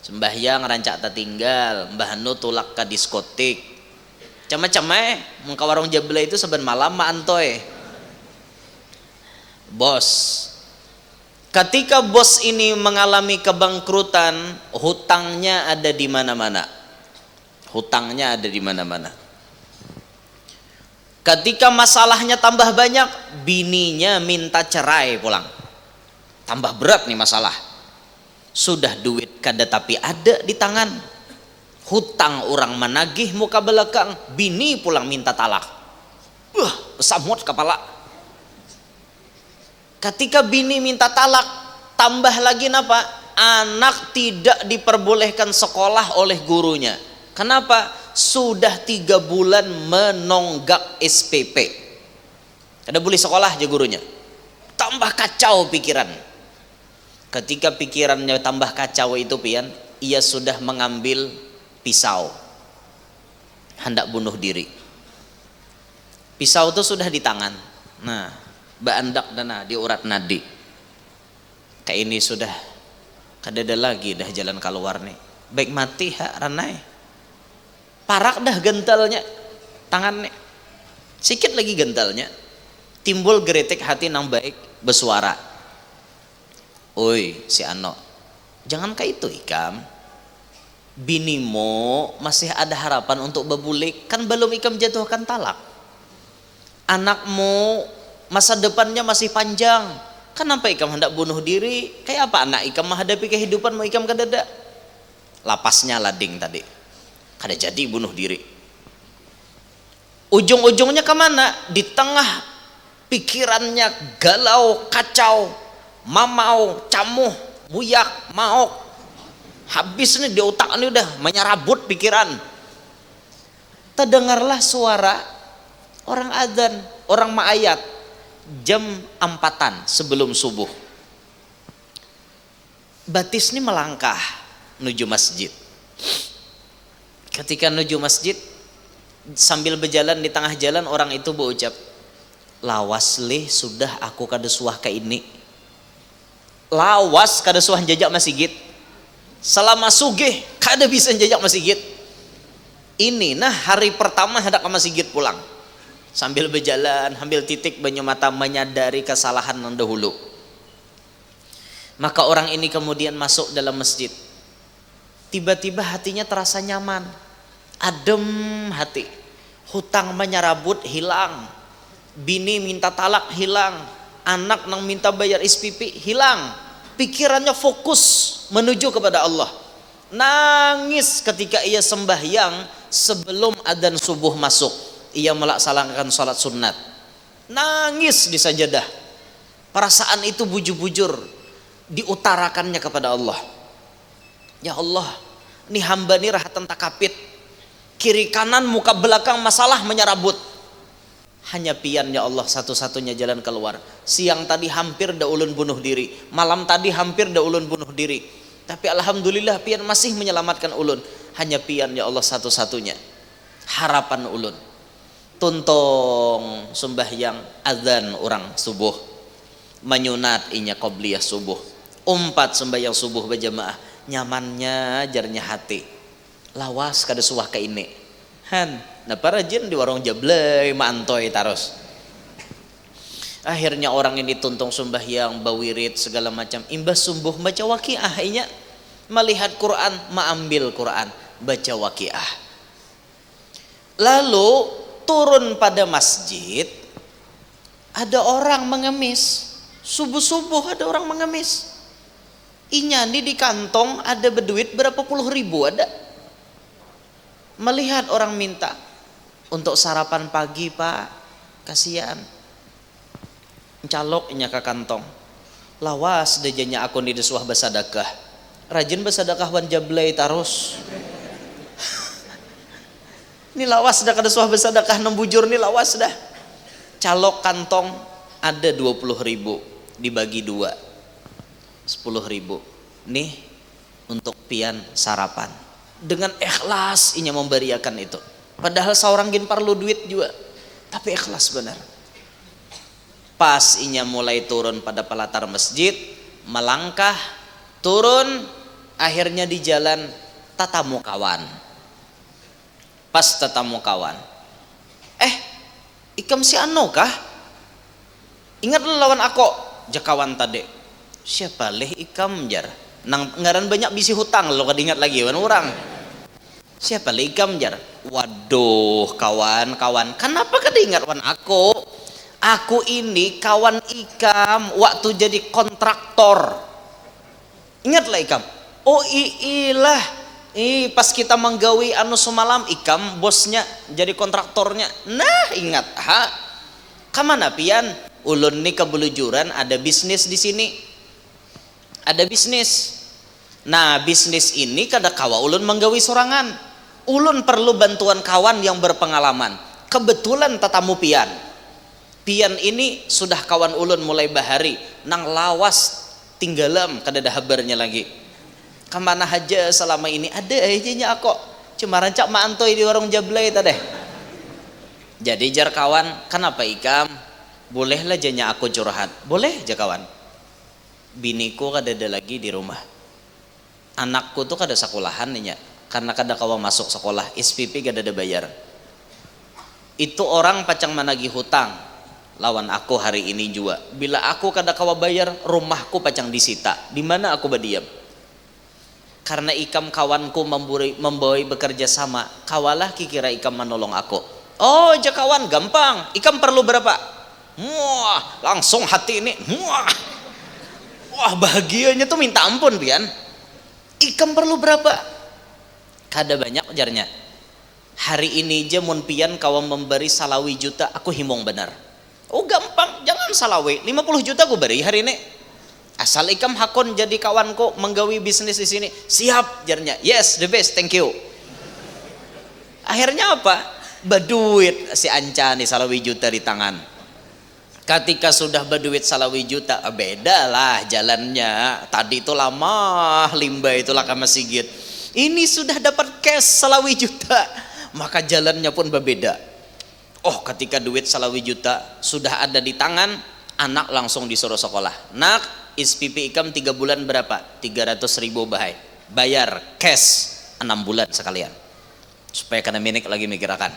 Sembahyang rancak tak tinggal, mbah nu tulak ke diskotik. Cama-cama muka warung jabla itu saben malam ma antoy. Bos. Ketika bos ini mengalami kebangkrutan, hutangnya ada di mana-mana. Hutangnya ada di mana-mana. Ketika masalahnya tambah banyak, bininya minta cerai pulang. Tambah berat nih masalah. Sudah duit kada tapi ada di tangan. Hutang orang menagih muka belakang, bini pulang minta talak. Besamut kepala. Ketika bini minta talak, tambah lagi napa? Anak tidak diperbolehkan sekolah oleh gurunya. Kenapa? Sudah 3 bulan menonggak SPP. Ada boleh sekolah aja gurunya. Tambah kacau pikiran. Ketika pikirannya tambah kacau itu pian, ia sudah mengambil pisau, hendak bunuh diri. Pisau itu sudah di tangan. Nah, baandak dana di urat nadi. Kayak ini sudah kadada lagi dah jalan keluar nih. Baik mati ha ranai. Parak dah gentalnya tangannya. Sikit lagi gentalnya. Timbul geretek hati nang baik bersuara. Oi si Ano, jangan kayak itu ikam. Binimu masih ada harapan untuk bebulik, kan belum ikam jatuhkan talak. Anakmu masa depannya masih panjang, kenapa ikam hendak bunuh diri? Kayak apa anak ikam menghadapi kehidupan mau ikam kadada? Lapasnya lading tadi, kada jadi bunuh diri. Ujung-ujungnya kemana? Di tengah pikirannya galau, kacau, mamau, camuh, buyak, maok. Habis nih di otak ini udah menyerabut pikiran. Terdengarlah suara orang adzan, orang ma'ayat jam 4-an sebelum subuh. Batis ini melangkah menuju masjid. Ketika menuju masjid, sambil berjalan di tengah jalan orang itu berucap, lawas leh sudah aku kada suah ke ini. Lawas kada suah jajak masjid. Selama sugih kada bisa jajak masjid. Ini nah hari pertama hendak ke masjid pulang. Sambil berjalan, ambil titik banyu mata menyadari kesalahan yang dahulu. Maka orang ini kemudian masuk dalam masjid. Tiba-tiba hatinya terasa nyaman, adem hati. Hutang menyerabut hilang, bini minta talak hilang, anak nang minta bayar SPP hilang. Pikirannya fokus menuju kepada Allah. Nangis ketika ia sembahyang sebelum adzan subuh masuk. Ia melaksanakan salat sunat. Nangis di sajadah. Perasaan itu bujur-bujur diutarakannya kepada Allah. Ya Allah, ini hamba ini rahatan takapit. Kiri kanan muka belakang masalah menyerabut. Hanya pian ya Allah satu-satunya jalan keluar. Siang tadi hampir dah ulun bunuh diri, malam tadi hampir dah ulun bunuh diri. Tapi alhamdulillah pian masih menyelamatkan ulun. Hanya pian ya Allah satu-satunya harapan ulun. Tuntong sembahyang azan orang subuh, menyunat inya qobliyah subuh, umpat sembahyang subuh berjamaah. Nyamannya jarnya hati, lawas kada suah ke ini han nah para jin di warung jablay maantoy taros. Akhirnya orang ini tuntong sembahyang bawirit segala macam, imbas subuh baca waqiah inya, melihat Quran maambil Quran baca waqiah. Lalu turun pada masjid, ada orang mengemis. Subuh-subuh ada orang mengemis. Inyani di kantong ada berduit berapa puluh ribu ada. Melihat orang minta untuk sarapan pagi pak, kasihan. Calok inya ke kantong. Lawas dejanya akun di desuah basadakah. Rajin basadakah wan jablay tarus. Ini lawas dah kada suah bersedekah nembujur nih lawas dah. Calok kantong ada 20.000 dibagi 2 10.000. Nih untuk pian sarapan. Dengan ikhlas inya memberiakan itu. Padahal seorang gin perlu duit juga, tapi ikhlas benar. Pas inya mulai turun pada pelatar masjid, melangkah turun, akhirnya di jalan tatamu kawan. Pas tetamu kawan, ikam si ano kah? Ingat lawan aku, jakawan tadi. Siapa leh ikam jar? Nang ngaran banyak bisi hutang lo kad ingat lagi wan orang. Siapa leh ikam jar? Waduh kawan, kenapa kada ingat wan aku? Aku ini kawan ikam waktu jadi kontraktor. Ingatlah ikam. Oh ilah. Pas kita menggawi anu semalam ikam bosnya jadi kontraktornya. Nah ingat kamana pian ulun nih kebelujuran ada bisnis di sini, ada bisnis. Nah bisnis ini kada kawa ulun menggawi sorangan, ulun perlu bantuan kawan yang berpengalaman. Kebetulan tatamu pian ini sudah kawan ulun mulai bahari nang lawas tinggalam kada ada habarnya lagi. Kemana aja selama ini ada aja aku cuma rancak maantoy di warung jablay tadi. Jadi jar kawan, kenapa ikam bolehlah janya aku curhat? Boleh aja kawan. Biniku kada ada lagi di rumah, anakku tuh kada sekolahan nih karena kada kawa masuk sekolah, SPP kada ada bayar. Itu orang pacang menagih hutang lawan aku hari ini juga. Bila aku kada kawa bayar, rumahku pacang disita. Di mana aku berdiam? Karena ikam kawanku membawa bekerja sama, kawalah kikira ikam menolong aku. Oh jakawan gampang, ikam perlu berapa? Wah langsung hati ini, wah bahagianya tuh minta ampun pian. Ikam perlu berapa? Kada banyak ujarnya. Hari ini aja mun pian kawan memberi salawi juta, aku himong benar. Oh gampang, jangan salawi, 50 juta aku beri hari ini. Asal ikam hakon jadi kawanku menggawi bisnis di sini, siap jarnya. Yes, the best, thank you. Akhirnya apa? Berduit si Anca nih salawi juta di tangan. Ketika sudah berduit salawi juta, beda lah jalannya. Tadi itu lama limba itulah kama sigit. Ini sudah dapat cash salawi juta, maka jalannya pun berbeda. Oh, ketika duit salawi juta sudah ada di tangan, anak langsung disuruh sekolah. Nak, SPP ikam 3 bulan berapa? 300.000 bahai. Bayar cash 6 bulan sekalian. Supaya kena minik lagi mikirakan.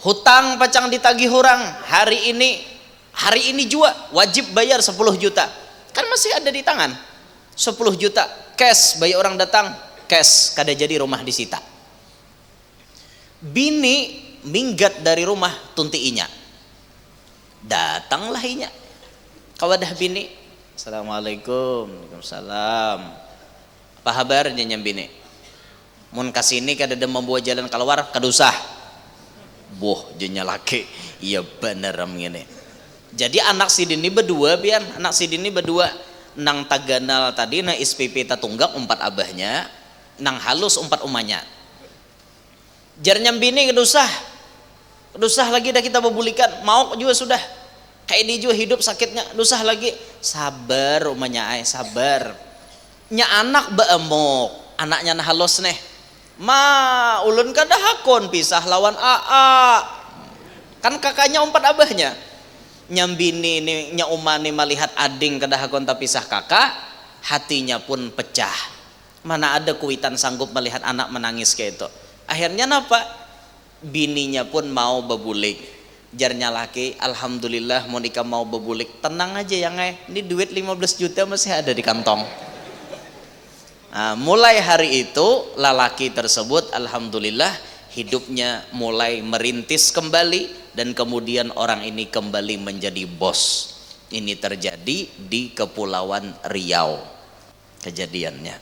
hutang pacang ditagih hurang, hari ini juga wajib bayar 10 juta, kan masih ada di tangan 10 juta cash, bayi orang datang cash, kada jadi rumah disita. Bini minggat dari rumah tunti inya, datanglah inya kawadah bini, assalamualaikum, waalaikumsalam, apa kabarnya nyambini, mun kasini kada ada membawa jalan keluar kada usah, boh jenya laki, iya bener ngene. Jadi anak sidini berdua pian, anak sidini berdua nang taganal tadi na SPP tatunggak umpat abahnya, nang halus umpat umanya. Jar nyambini kada usah lagi dah kita bebulikan, mau juga sudah. Kayak ini juga hidup sakitnya, usah lagi. Sabar umanya ay, sabar. Nya anak beemok, anaknya nah halus neh. Ma ulun kada hakon pisah lawan AA. Kan kakaknya umpat abahnya. Nyambini nih nya umani melihat ading kada hakon tapi pisah kakak, hatinya pun pecah. Mana ada kuitan sanggup melihat anak menangis kayak itu. Akhirnya napa? Bininya pun mau bebulik. Jarnya laki, alhamdulillah Monika mau bebulik. Tenang aja ya ngai, ini duit 15 juta masih ada di kantong. Nah, mulai hari itu lelaki tersebut alhamdulillah hidupnya mulai merintis kembali, dan kemudian orang ini kembali menjadi bos. Ini terjadi di Kepulauan Riau kejadiannya.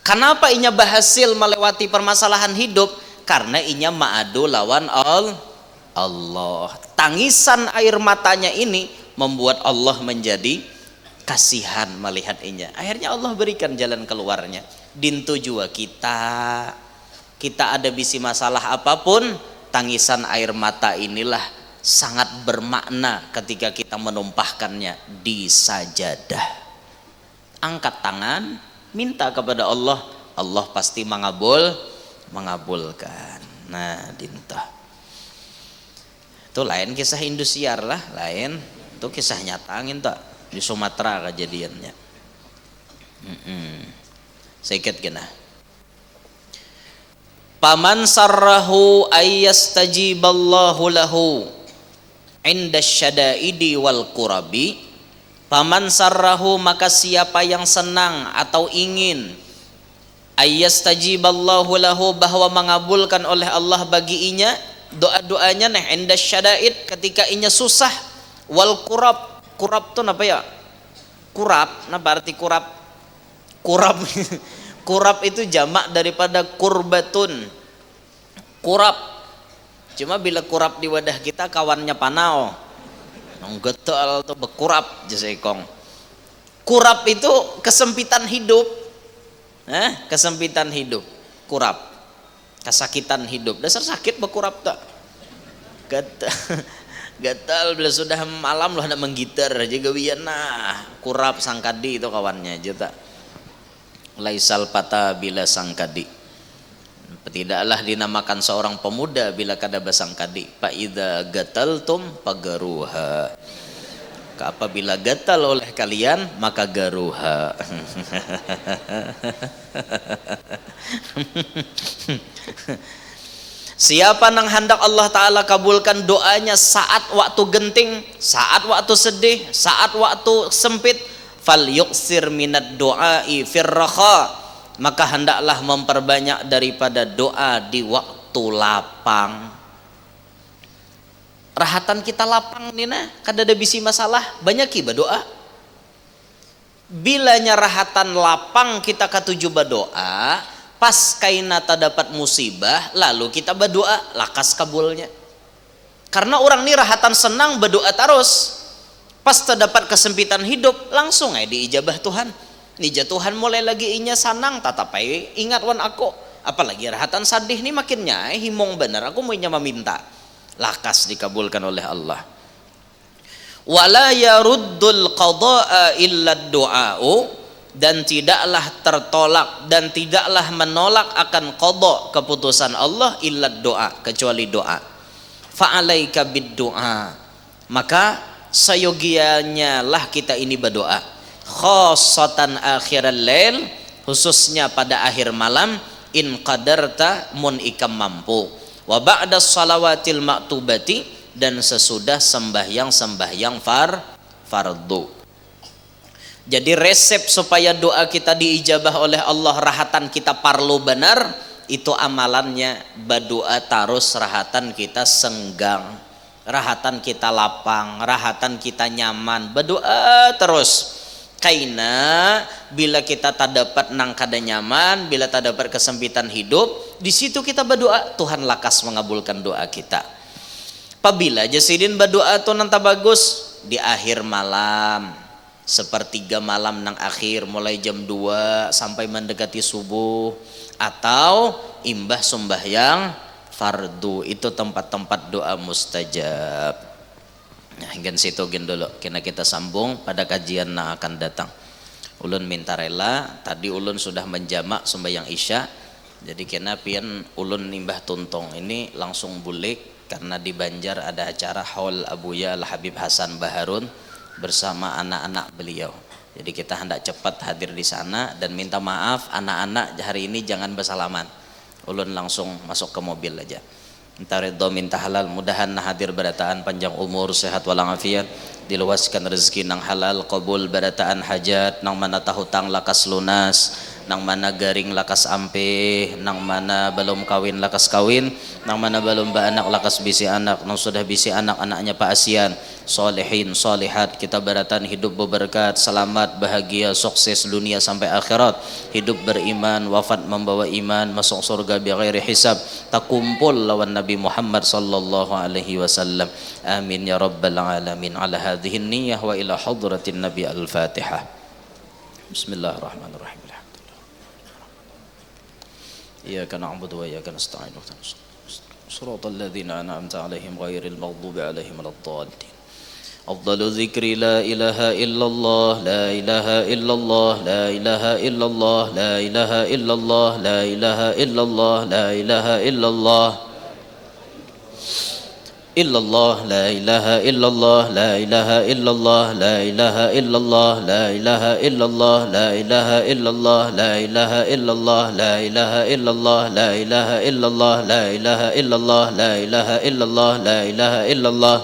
Kenapa inya berhasil melewati permasalahan hidup? Karena inya ma'adu lawan Allah. Tangisan air matanya ini membuat Allah menjadi kasihan melihat inya. Akhirnya Allah berikan jalan keluarnya. Dintu juga kita ada bisi masalah apapun, tangisan air mata inilah sangat bermakna ketika kita menumpahkannya di sajadah. Angkat tangan, minta kepada Allah, Allah pasti mengabulkan. Nah, dinta. Itu lain kisah Indosiar lah, lain. Itu kisah nyata tak di Sumatera kejadiannya. Sedikit kena. Paman sarrahu ayyastajiballahu lahu inda syadaidi wal qurabi. Paman sarrahu, maka siapa yang senang atau ingin ayyastajiballahu lahu, bahwa mengabulkan oleh Allah bagi inya doa-doanya nah inda syadaid, ketika inya susah, wal qurab. Kurab tuh apa ya? Kurab, apa arti kurab? Kurab itu jamak daripada kurbatun. Kurab. Cuma bila kurab di wadah kita kawannya panau. Nonggetal atau bekurab jasekong. Kurab itu kesempitan hidup. Kesempitan hidup. Kurab. Kesakitan hidup. Dasar sakit bekurab tak? Gatal bila sudah malam loh nak menggitar aja gawian nah kurap sangkadi itu kawannya aja tak. Laisal pata bila sangkadi, tidaklah dinamakan seorang pemuda bila kada basangkadi. Fa idza gataltum pagaruha, apabila gatal oleh kalian maka garuha. Siapa nang hendak Allah Ta'ala kabulkan doanya saat waktu genting, saat waktu sedih, saat waktu sempit, fal yuksir minad doai firraha, maka hendaklah memperbanyak daripada doa di waktu lapang. Rahatan kita lapang nih nah, kada ada bisi masalah, banyak iba doa. Bilanya rahatan lapang kita katuju berdoa, pas kaina dapat musibah lalu kita berdoa lakas kabulnya. Karena orang ini rahatan senang berdoa terus, pas terdapat kesempitan hidup langsung diijabah Tuhan. Nija Tuhan mulai lagi inya sanang tatapai ingat wan aku, apalagi rahatan sadih nih makinnya himong bener aku mau inya meminta, lakas dikabulkan oleh Allah. Wala yaruddul qada'a illa du'a'u, dan tidaklah tertolak dan tidaklah menolak akan qada keputusan Allah illa doa, kecuali doa. Fa'alaika bid doa, maka sayogianya lah kita ini berdoa, khassatan akhiral lail, khususnya pada akhir malam, in qadarta mun ikam mampu. wa ba'da shalawatil maktubati, dan sesudah sembahyang fardu. Jadi resep supaya doa kita diijabah oleh Allah, rahatan kita parlo benar, itu amalannya berdoa terus, rahatan kita senggang, rahatan kita lapang, rahatan kita nyaman, berdoa terus. Karena bila kita tak dapat nang kada nyaman, bila tak dapat kesempitan hidup, di situ kita berdoa, Tuhan lakas mengabulkan doa kita. Apabila jasidin berdoa tuh nanti bagus di akhir malam, sepertiga malam nang akhir, mulai jam 2 sampai mendekati subuh, atau imbah sembahyang fardu, itu tempat-tempat doa mustajab. Nah, gen situ gen dulu, kena kita sambung pada kajian yang akan datang. Ulun minta rela, tadi ulun sudah menjamak sembahyang isya, jadi kena pian ulun nimbah tuntong ini langsung bulik, karena di Banjar ada acara haul Abuya Al Habib Hasan Baharun bersama anak-anak beliau. Jadi kita hendak cepat hadir di sana, dan minta maaf anak-anak hari ini jangan bersalaman. Ulun langsung masuk ke mobil aja. Minta ridho, minta halal, mudahan hadir berataan panjang umur, sehat walafiat, diluaskan rezeki nang halal, qabul berataan hajat, nang mana tahu tang lakas lunas, nang mana garing lakas ampe, nang mana belum kawin lakas kawin, nang mana belum beranak lakas bisi anak, nang sudah bisi anak, anaknya Pak Asian, solehin, solehat, kita beratan hidup berberkat, selamat, bahagia, sukses dunia sampai akhirat, hidup beriman, wafat membawa iman, masuk surga bighairi hisab, tak kumpul lawan Nabi Muhammad sallallahu alaihi wasallam. Amin ya rabbal alamin. Ala hadhihi niyyah wa ila hadratin Nabi al-Fatihah. Bismillahirrahmanirrahim. Iyyaka na'budu wa iyyaka nasta'in. Shiratal ladzina an'amta 'alaihim ghairil maghdubi 'alaihim waladdallin. أفضل الذكر لا إله إلا الله لا إله إلا الله لا إله إلا الله لا إله إلا الله لا إله إلا الله لا إله إلا الله إلا الله لا إله إلا الله لا إله إلا الله لا إله إلا الله لا إله إلا الله لا إله إلا الله لا إله إلا الله لا إله إلا الله لا إله إلا الله لا إله إلا الله لا إله إلا الله لا إله إلا الله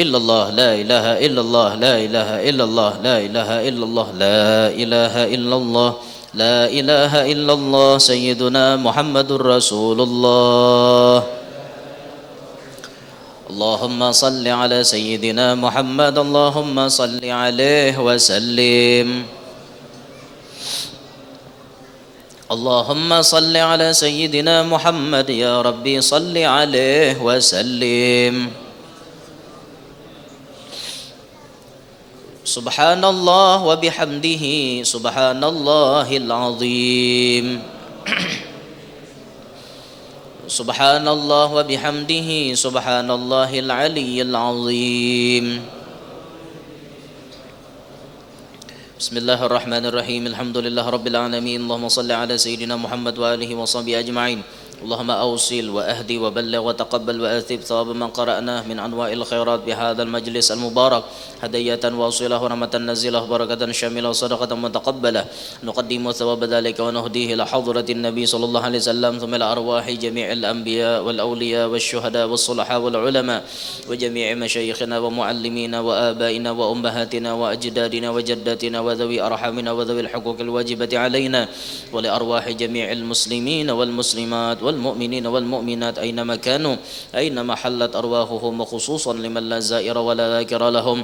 إلا الله لا إله إلا الله لا إله إلا الله لا إله إلا الله لا إله إلا الله لا إله إلا الله سيدنا محمد رسول الله. اللهم صل على سيدنا محمد اللهم صل عليه وسلم. اللهم صل على سيدنا محمد يا ربي صل عليه وسلم. سبحان الله وبحمده سبحان الله العظيم. سبحان الله وبحمده سبحان الله العلي العظيم. بسم الله الرحمن الرحيم. الحمد لله رب العالمين. اللهم صل على سيدنا محمد وآله وصحبه أجمعين. اللهم أوصل وأهدي وبلغ وتقبل وأثب ثواب من قرأناه من أنواع الخيرات بهذا المجلس المبارك هدية واصلة ورحمة نزلة بركة شاملة وصدقة متقبلة نقدم ثواب ذلك ونهديه إلى حضرة النبي صلى الله عليه وسلم ثم إلى أرواح جميع الأنبياء والأولياء والشهداء والصلحاء والعلماء وجميع مشايخنا ومعلمينا وآبائنا وأمهاتنا وأجدادنا وجداتنا وذوي أرحامنا وذوي الحقوق الواجبة علينا ولأرواح جميع المسلمين والمسلمات والمؤمنين والمؤمنات أينما كانوا أينما حلت أرواحهم وخصوصا لمن لا زائر ولا ذاكر لهم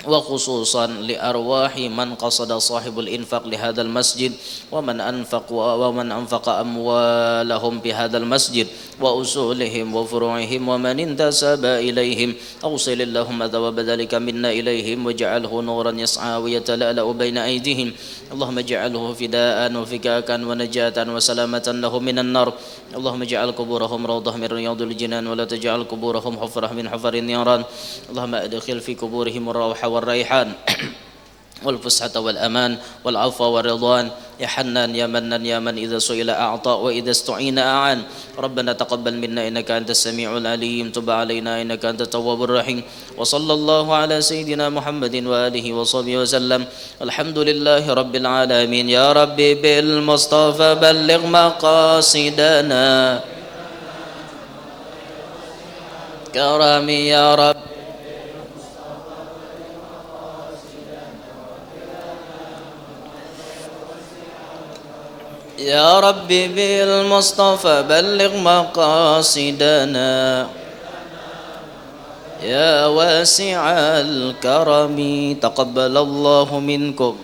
وخصوصا لأرواح من قصد صاحب الإنفاق لهذا المسجد ومن أنفق أموالهم بهذا المسجد وأصولهم وفروعهم ومن انتسب إليهم أوصل اللهم ثواب ذلك منا إليهم واجعله نورا يسعى ويتلألأ بين أيديهم اللهم اجعله فداء وفكاكا ونجاة وسلامة له من النار اللهم اجعل قبورهم روضة من رياض الجنان ولا تجعل قبورهم حفرة من حفر النيران اللهم أدخل في قبورهم الروح والريحان والفسحة والأمان والعفو والرضوان يا حنان يا منان يا من إذا سئل أعطى وإذا استعين أعان ربنا تقبل منا إنك أنت السميع العليم تب علينا إنك أنت التواب الرحيم وصلى الله على سيدنا محمد وآله وصحبه وسلم الحمد لله رب العالمين يا ربي بالمصطفى بلغ مقاصدنا كرامي يا رب يا ربي بالمصطفى بلغ مقاصدنا يا واسع الكرم تقبل الله منكم